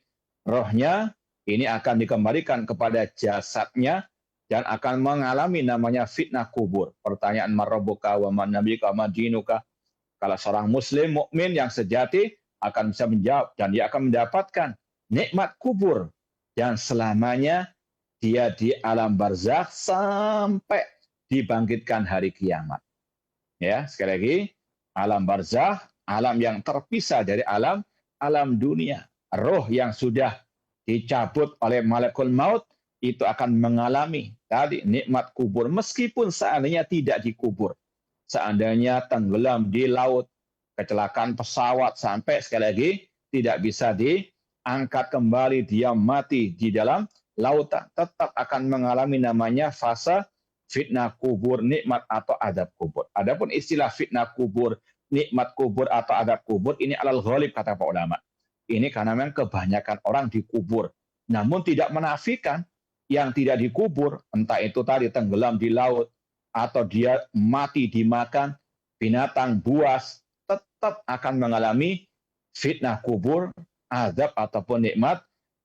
rohnya ini akan dikembalikan kepada jasadnya dan akan mengalami namanya fitnah kubur. Pertanyaan man rabbuka wa man nabiyuka wa ma dinuka. Kalau seorang muslim mukmin yang sejati akan bisa menjawab, dan dia akan mendapatkan nikmat kubur dan selamanya dia di alam barzakh sampai dibangkitkan hari kiamat. Ya, sekali lagi, alam barzakh, alam yang terpisah dari alam dunia. Roh yang sudah dicabut oleh malakul maut itu akan mengalami tadi nikmat kubur meskipun seandainya tidak dikubur. Seandainya tenggelam di laut, kecelakaan pesawat sampai sekali lagi tidak bisa diangkat kembali, dia mati di dalam lautan, tetap akan mengalami namanya fase fitnah kubur, nikmat atau adab kubur. Adapun istilah fitnah kubur, nikmat kubur atau adab kubur ini alal ghalib kata para ulama. Ini karena memang kebanyakan orang dikubur, namun tidak menafikan yang tidak dikubur, entah itu tadi tenggelam di laut atau dia mati dimakan binatang buas, tetap akan mengalami fitnah kubur, azab ataupun nikmat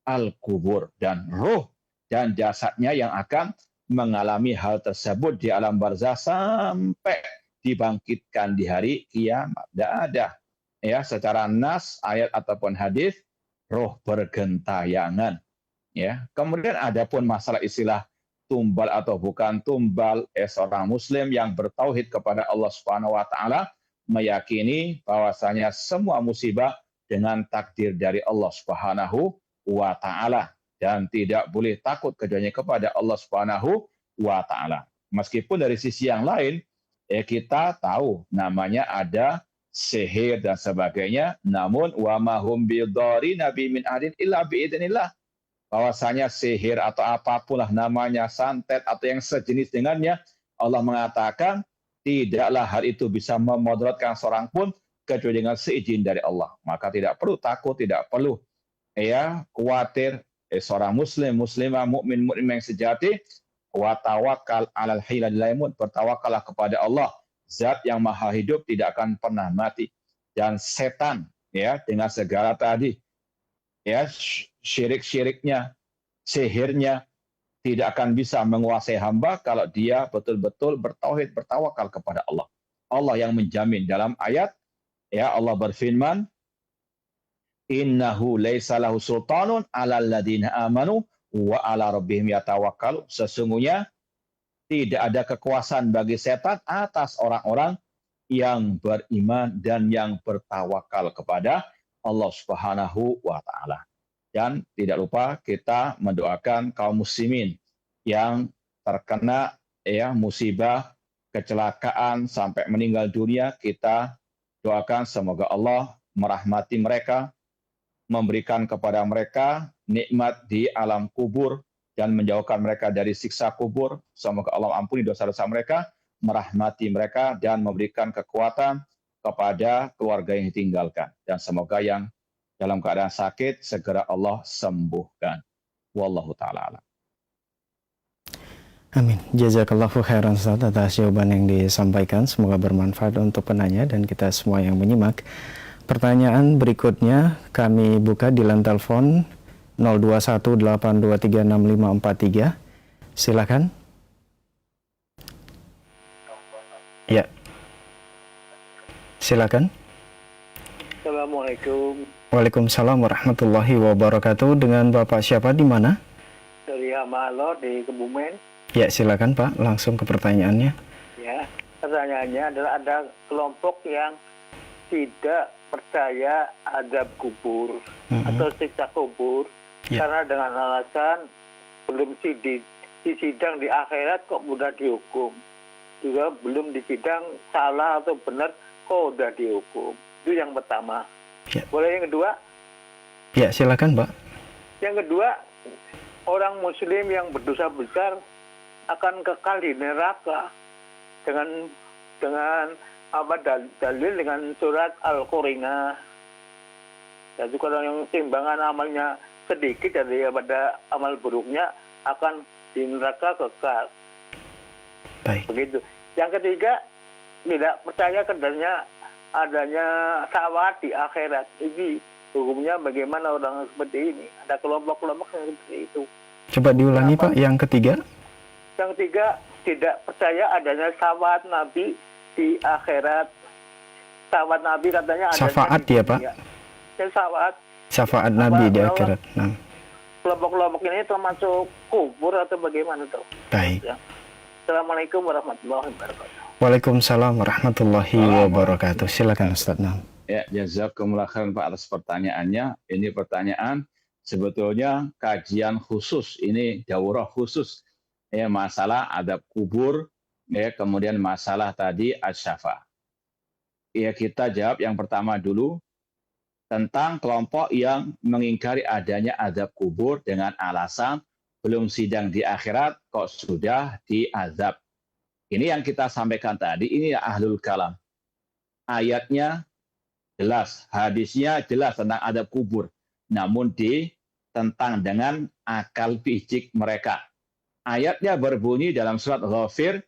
al-kubur, dan ruh dan jasadnya yang akan mengalami hal tersebut di alam barzakh sampai dibangkitkan di hari kiamat. Tidak ada secara nas ayat ataupun hadis roh bergentayangan. Kemudian ada pun masalah istilah tumbal atau bukan tumbal, seorang muslim yang bertauhid kepada Allah Subhanahu wa taala meyakini bahwasanya semua musibah dengan takdir dari Allah Subhanahu wa taala dan tidak boleh takut kecuali kepada Allah Subhanahu wa taala. Meskipun dari sisi yang lain kita tahu namanya ada sihir dan sebagainya, namun wa ma hum bidarrina bi min adin illa bi idznillah. Bahwasanya sihir atau apapun lah namanya, santet atau yang sejenis dengannya, Allah mengatakan tidaklah hal itu bisa memudaratkan seorang pun kecuali dengan seizin dari Allah. Maka tidak perlu takut, tidak perlu khawatir. Seorang muslim, muslimah, mukmin, mukmin yang sejati, wa tawakkal 'alal hayyil la yamut, bertawakallah kepada Allah, zat yang maha hidup tidak akan pernah mati. Dan setan dengan segala tadi syirik-syiriknya, sihirnya tidak akan bisa menguasai hamba kalau dia betul-betul bertauhid, bertawakal kepada Allah. Allah yang menjamin dalam ayat Allah berfirman, innahu laisa lahu sultanun 'alal ladzina amanu wa 'ala rabbihim yatawakkalu. Sesungguhnya tidak ada kekuasaan bagi setan atas orang-orang yang beriman dan yang bertawakal kepada Allah Subhanahu wa taala. Dan tidak lupa kita mendoakan kaum muslimin yang terkena musibah, kecelakaan sampai meninggal dunia. Kita doakan semoga Allah merahmati mereka, memberikan kepada mereka nikmat di alam kubur, dan menjauhkan mereka dari siksa kubur. Semoga Allah ampuni dosa-dosa mereka, merahmati mereka, dan memberikan kekuatan kepada keluarga yang ditinggalkan. Dan semoga yang dalam keadaan sakit segera Allah sembuhkan. Wallahu ta'ala a'lam. Amin. Jazakallahu khairan Ustaz atas jawaban yang disampaikan. Semoga bermanfaat untuk penanya dan kita semua yang menyimak. Pertanyaan berikutnya kami buka di line telepon 0218236543. Silakan. Ya. Silakan. Assalamualaikum. Waalaikumsalam warahmatullahi wabarakatuh. Dengan Bapak siapa di mana? Dari Hamalo di Kebumen. Ya, silakan Pak, langsung ke pertanyaannya. Ya, pertanyaannya adalah ada kelompok yang tidak percaya azab kubur atau siksa kubur karena dengan alasan belum disidang di akhirat kok mudah dihukum. Juga belum disidang salah atau benar kok udah dihukum. Itu yang pertama. Ya. Boleh yang kedua? Ya, silakan Pak. Yang kedua, orang muslim yang berdosa besar akan kekal di neraka dengan dalil dengan surat Al-Qur'an. Jadi kalau yang timbangan amalnya sedikit daripada amal buruknya akan di neraka kekal. Baik. Begitu. Yang ketiga, tidak percaya adanya syafaat di akhirat. Ini hukumnya bagaimana orang seperti ini? Ada kelompok-kelompok yang seperti itu. Coba diulangi Pak, yang ketiga. Yang ketiga, tidak percaya adanya syafaat Nabi di akhirat. Syafaat Nabi katanya ada. Syafaat ya Pak? Ya, syafaat. Syafaat Nabi di akhirat. Nah. Kelompok-kelompok ini termasuk kubur atau bagaimana tuh? Baik. Ya. Assalamualaikum warahmatullahi wabarakatuh. Waalaikumsalam warahmatullahi wabarakatuh. Silakan Ustaz. Nah. Ya, jazakumullah khairan Pak atas pertanyaannya. Ini pertanyaan sebetulnya kajian khusus, ini daurah khusus. Ya, masalah adab kubur, ya, kemudian masalah tadi asy-syafa'. Ya, kita jawab yang pertama dulu tentang kelompok yang mengingkari adanya adab kubur dengan alasan belum sidang di akhirat kok sudah diazab. Ini yang kita sampaikan tadi, ini ahlul kalam. Ayatnya jelas, hadisnya jelas tentang adab kubur, namun ditentang dengan akal picik mereka. Ayatnya berbunyi dalam surat Ghafir,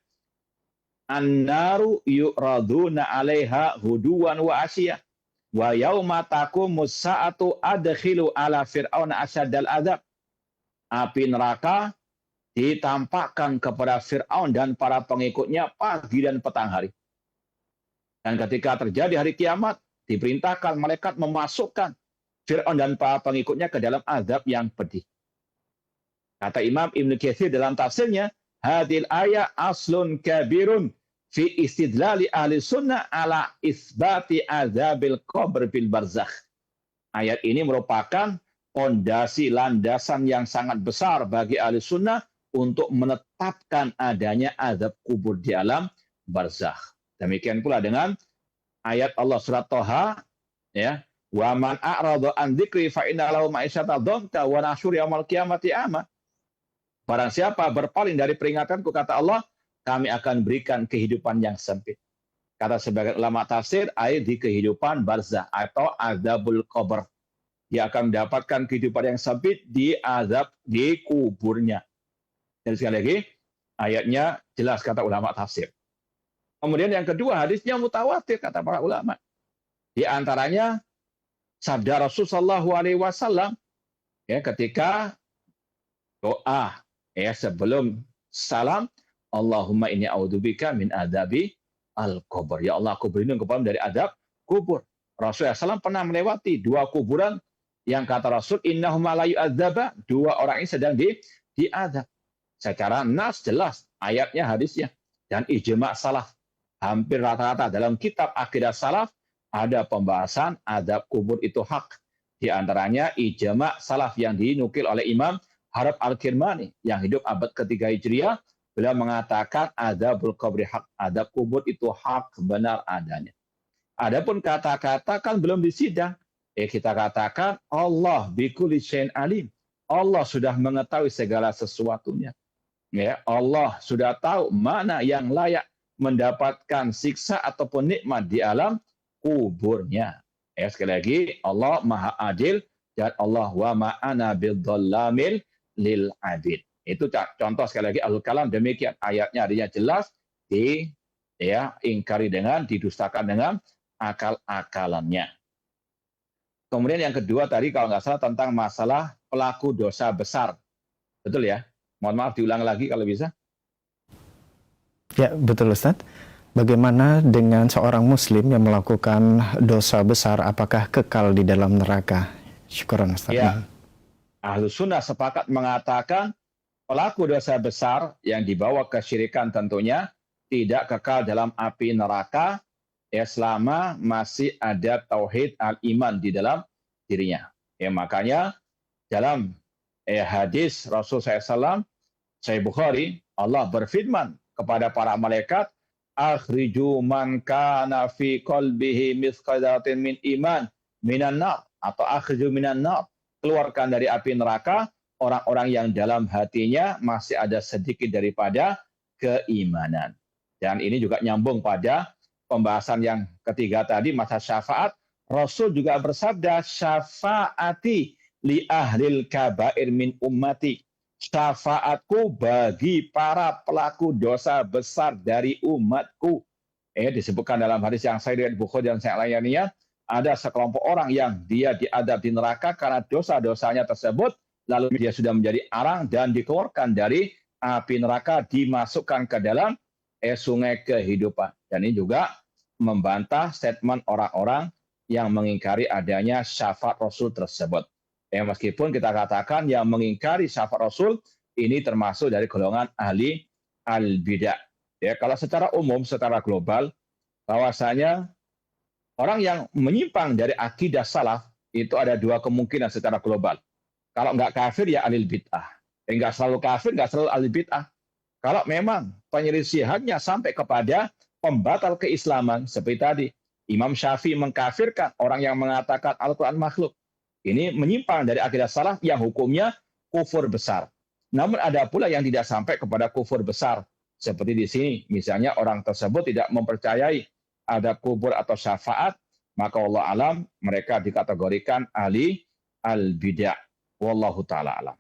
An-naru yu'raduna 'alaiha huduwan wa asyiyah wa yauma taqumus sa'atu adkhilu ala fir'auna asyadal adzab. Api neraka ditampakkan kepada Fir'aun dan para pengikutnya pagi dan petang hari. Dan ketika terjadi hari kiamat, diperintahkan malaikat memasukkan Fir'aun dan para pengikutnya ke dalam azab yang pedih. Kata Imam Ibnu Katsir dalam tafsirnya, hadil ayat aslun kabirun fi istidlali ahli sunnah ala isbati azabil qabr bil barzakh. Ayat ini merupakan fondasi landasan yang sangat besar bagi ahli sunnah untuk menetapkan adanya azab kubur di alam barzakh. Demikian pula dengan ayat Allah surat Thaha, ya, wa man a'rada an dzikri fa inna lahu ma'isyatan dhanka wa nahsyur yaumil qiyamati a'ma. Barang siapa berpaling dari peringatanku, kata Allah, kami akan berikan kehidupan yang sempit. Kata sebagian ulama tafsir, ayat di kehidupan barzakh atau azabul qabr. Dia akan mendapatkan kehidupan yang sempit di azab di kuburnya. Dan sekali lagi, ayatnya jelas kata ulama tafsir. Kemudian yang kedua, hadisnya mutawatir kata para ulama. Di antaranya sabda Rasulullah SAW, ya, ketika doa, ya, sebelum salam, Allahumma inni a'udzubika min adzabi al-kubur. Ya Allah, aku berlindung kepadamu dari adab kubur. Rasulullah SAW pernah melewati dua kuburan yang kata Rasul, innahuma la yu'adzaba, dua orang ini sedang diazab. Secara nas jelas ayatnya, hadisnya, dan ijma' salaf. Hampir rata-rata dalam kitab akidah salaf ada pembahasan adab kubur itu hak. Di antaranya ijma' salaf yang dinukil oleh Imam Harab Al-Kirmani yang hidup abad ketiga Hijriah. Beliau mengatakan adzabul qabri hak, adab kubur itu hak, benar adanya. Adapun kata-kata kan belum disidang. Kita katakan Allah bikulli syai'in alim. Allah sudah mengetahui segala sesuatunya. Ya, Allah sudah tahu mana yang layak mendapatkan siksa ataupun nikmat di alam kuburnya. Ya, sekali lagi, Allah Maha Adil dan Allah wa ma'ana bidzallamil lil abid. Itu contoh sekali lagi Al-Kalam demikian. Ayatnya adanya jelas ingkari dengan didustakan dengan akal-akalannya. Kemudian yang kedua tadi kalau nggak salah tentang masalah pelaku dosa besar. Betul ya? Mohon maaf diulang lagi kalau bisa. Ya, betul Ustaz. Bagaimana dengan seorang muslim yang melakukan dosa besar, apakah kekal di dalam neraka? Syukuran Ustaz. Ya. Ahlus Sunnah sepakat mengatakan pelaku dosa besar yang dibawa kesyirikan tentunya tidak kekal dalam api neraka selama masih ada tauhid al-iman di dalam dirinya. Ya, makanya dalam hadis Rasul SAW, Sahih Bukhari, Allah berfirman kepada para malaikat, akhriju man kana fi qalbihi mithqalatin min iman minan nar, atau akhriju minan nar, keluarkan dari api neraka orang-orang yang dalam hatinya masih ada sedikit daripada keimanan. Dan ini juga nyambung pada pembahasan yang ketiga tadi, masa syafaat. Rasul juga bersabda, syafaati li ahlil kabair min ummati. Syafaatku bagi para pelaku dosa besar dari umatku. Disebutkan dalam hadis yang saya riwayat Bukhari dan yang lainnya, ada sekelompok orang yang dia diadab di neraka karena dosa-dosanya tersebut, lalu dia sudah menjadi arang dan dikeluarkan dari api neraka, dimasukkan ke dalam sungai kehidupan. Dan ini juga membantah statement orang-orang yang mengingkari adanya syafaat Rasul tersebut. Meskipun kita katakan yang mengingkari syafaat Rasul ini termasuk dari golongan ahli al-bidah. Ya, kalau secara umum, secara global, bahwasanya orang yang menyimpang dari akidah salaf itu ada dua kemungkinan secara global. Kalau nggak kafir ya ahli bid'ah. Nggak selalu kafir, nggak selalu ahli bid'ah. Kalau memang penyelisihannya sampai kepada pembatal keislaman, seperti tadi, Imam Syafi'i mengkafirkan orang yang mengatakan Al-Quran makhluk. Ini menyimpang dari akidah salaf yang hukumnya kufur besar. Namun ada pula yang tidak sampai kepada kufur besar. Seperti di sini, misalnya orang tersebut tidak mempercayai ada kubur atau syafaat, maka Allah alam mereka dikategorikan ahli al-bidah. Wallahu ta'ala alam.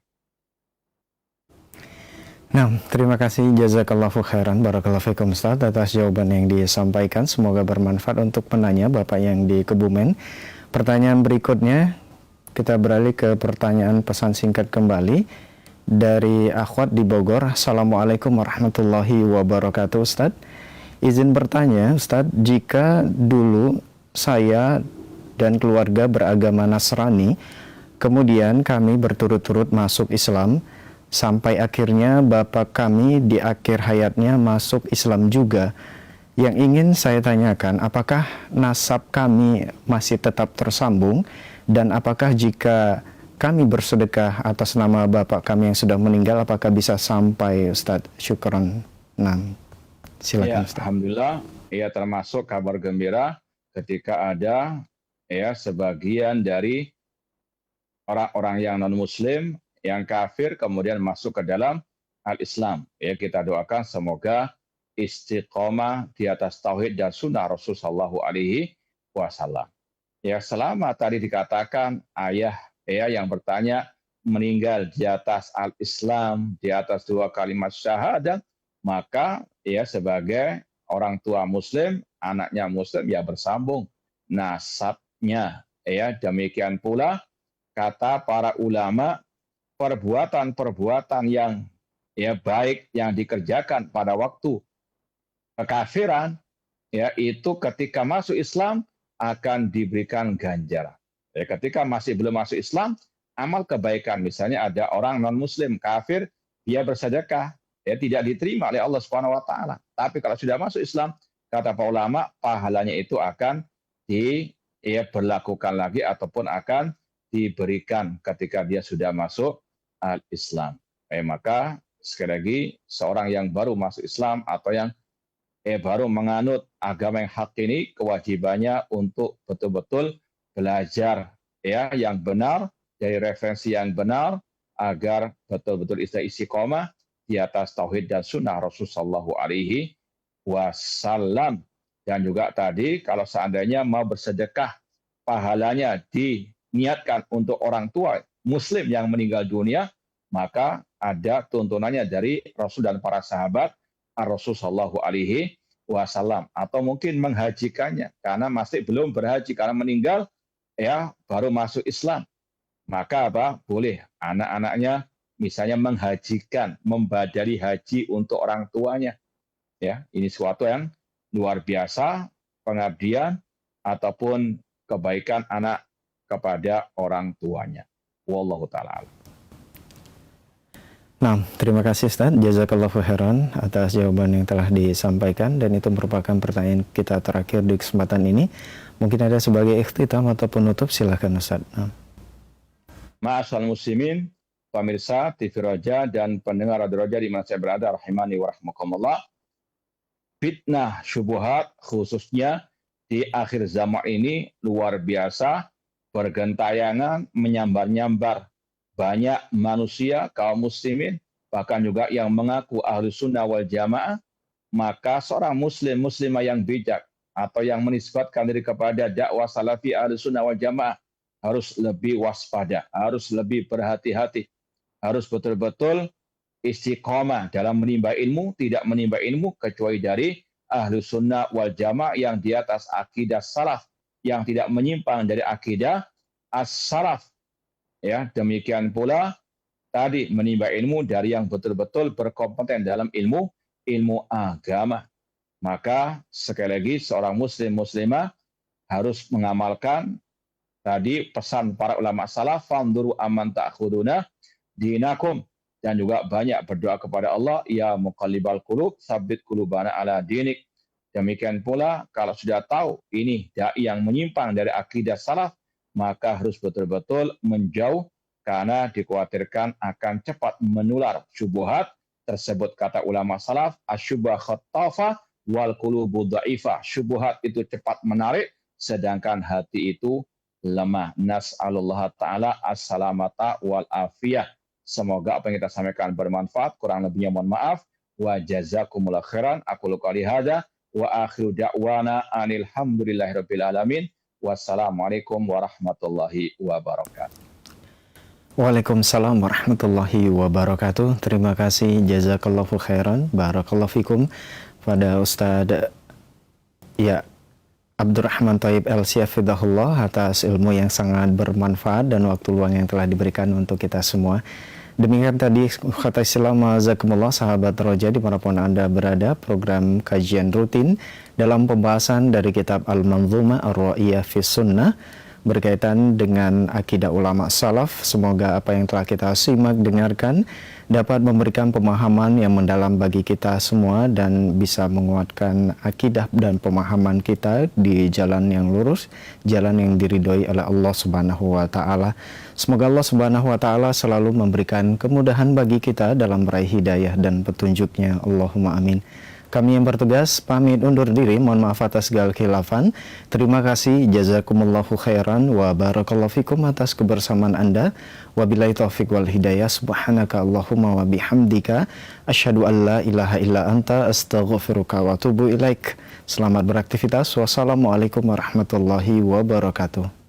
Nah, terima kasih jazakallahu khairan barakallahu fikum Ustaz atas jawaban yang disampaikan. Semoga bermanfaat untuk penanya Bapak yang di Kebumen. Pertanyaan berikutnya kita beralih ke pertanyaan pesan singkat kembali dari akhwat di Bogor. Assalamualaikum warahmatullahi wabarakatuh Ustaz. Izin bertanya Ustaz, jika dulu saya dan keluarga beragama Nasrani, kemudian kami berturut-turut masuk Islam, sampai akhirnya bapak kami di akhir hayatnya masuk Islam juga. Yang ingin saya tanyakan, apakah nasab kami masih tetap tersambung? Dan apakah jika kami bersedekah atas nama bapak kami yang sudah meninggal, apakah bisa sampai Ustadz? Syukron. Nah, silakan Ustadz. Alhamdulillah, termasuk kabar gembira ketika ada sebagian dari orang-orang yang non-muslim yang kafir kemudian masuk ke dalam al-Islam. Kita doakan semoga istiqomah di atas tauhid dan sunnah Rasulullah SAW. Selama tadi dikatakan ayah yang bertanya meninggal di atas al-Islam, di atas dua kalimat syahadat, maka sebagai orang tua muslim, anaknya muslim bersambung nasabnya. Demikian pula kata para ulama, perbuatan-perbuatan yang baik yang dikerjakan pada waktu kekafiran itu ketika masuk Islam akan diberikan ganjaran. Ketika masih belum masuk Islam, amal kebaikan, misalnya ada orang non muslim kafir, dia bersedekah, tidak diterima oleh Allah Subhanahu wa taala. Tapi kalau sudah masuk Islam, kata para ulama, pahalanya itu akan diberlakukan lagi ataupun akan diberikan ketika dia sudah masuk al-Islam. Maka sekali lagi seorang yang baru masuk Islam atau yang baru menganut agama yang hak ini, kewajibannya untuk betul-betul belajar yang benar dari referensi yang benar, agar betul-betul istiqomah di atas tauhid dan sunnah Rasulullah Shallallahu Alaihi Wasallam. Dan juga tadi kalau seandainya mau bersedekah, pahalanya diniatkan untuk orang tua Muslim yang meninggal dunia, maka ada tuntunannya dari Rasul dan para sahabat Rasul Shallallahu Alaihi Wasallam. Atau mungkin menghajikannya karena masih belum berhaji karena meninggal ya baru masuk Islam. Maka apa? Boleh anak-anaknya misalnya menghajikan, membadali haji untuk orang tuanya. Ya, ini sesuatu yang luar biasa, pengabdian ataupun kebaikan anak kepada orang tuanya. Wallahu ta'ala. Nah, terima kasih Ustaz. Jazakallahu khairan atas jawaban yang telah disampaikan, dan itu merupakan pertanyaan kita terakhir di kesempatan ini. Mungkin ada sebagai ikhtitam atau penutup, silakan Ustaz. Ma'asal muslimin, pemirsa TV Roja dan pendengar Radio Roja di mana saya berada, rahimani wa rahmakumullah. Fitnah syubhat khususnya di akhir zaman ini luar biasa, bergentayangan, menyambar-nyambar. Banyak manusia, kaum muslimin, bahkan juga yang mengaku ahlu sunnah wal jamaah, maka seorang muslimah yang bijak atau yang menisbatkan diri kepada dakwah salafi ahlu sunnah wal jamaah harus lebih waspada, harus lebih berhati-hati, harus betul-betul istiqomah dalam menimba ilmu, tidak menimba ilmu kecuali dari ahlu sunnah wal jamaah yang di atas akidah salaf, yang tidak menyimpang dari akidah as-salaf. Ya, demikian pula tadi menimba ilmu dari yang betul-betul berkompeten dalam ilmu agama. Maka sekali lagi seorang muslimah harus mengamalkan tadi pesan para ulama salaf, fanduru amman ta'khuduna dinakum, dan juga banyak berdoa kepada Allah, ya muqallibal qulub tsabbit qulubana ala dinik. Demikian pula kalau sudah tahu ini dai yang menyimpang dari akidah salaf, maka harus betul-betul menjauh karena dikhawatirkan akan cepat menular syubhat tersebut. Kata ulama salaf, asyubha khattafa wal qulubu dhaifah. Syubhat itu cepat menarik sedangkan hati itu lemah. Nas'alullah ta'ala as-salamata wal afiyah. Semoga apa yang kita sampaikan bermanfaat. Kurang lebihnya mohon maaf. Wa jazakumullah khairan. Aqulu qouli hadza wa akhiru da'wana anil hamdulillahirabbil alamin. Wassalamualaikum warahmatullahi wabarakatuh. Waalaikumsalam warahmatullahi wabarakatuh. Terima kasih, jazakallahu khairan, barakallahu fikum, pada Ustadz ya Abdurrahman Thayyib El-Syafidahullah atas ilmu yang sangat bermanfaat dan waktu luang yang telah diberikan untuk kita semua. Demikian tadi kata Islam azakumullah sahabat Roja dimanapun Anda berada, program kajian rutin dalam pembahasan dari kitab Al-Manzumah Ar-Ra'iyah Fis Sunnah berkaitan dengan akidah ulama salaf. Semoga apa yang telah kita simak dengarkan dapat memberikan pemahaman yang mendalam bagi kita semua dan bisa menguatkan akidah dan pemahaman kita di jalan yang lurus, jalan yang diridhoi oleh Allah Subhanahu wa taala. Semoga Allah Subhanahu wa taala selalu memberikan kemudahan bagi kita dalam meraih hidayah dan petunjuknya. Allahumma amin. Kami yang bertugas pamit undur diri, mohon maaf atas segala khilafan. Terima kasih, jazakumullahu khairan wa barakallahu fikum atas kebersamaan Anda. Wabillahi taufiq wal hidayah. Subhanaka Allahumma wa bihamdika asyhadu an la ilaha illa anta astaghfiruka wa atubu ilaik. Selamat beraktivitas. Wassalamualaikum warahmatullahi wabarakatuh.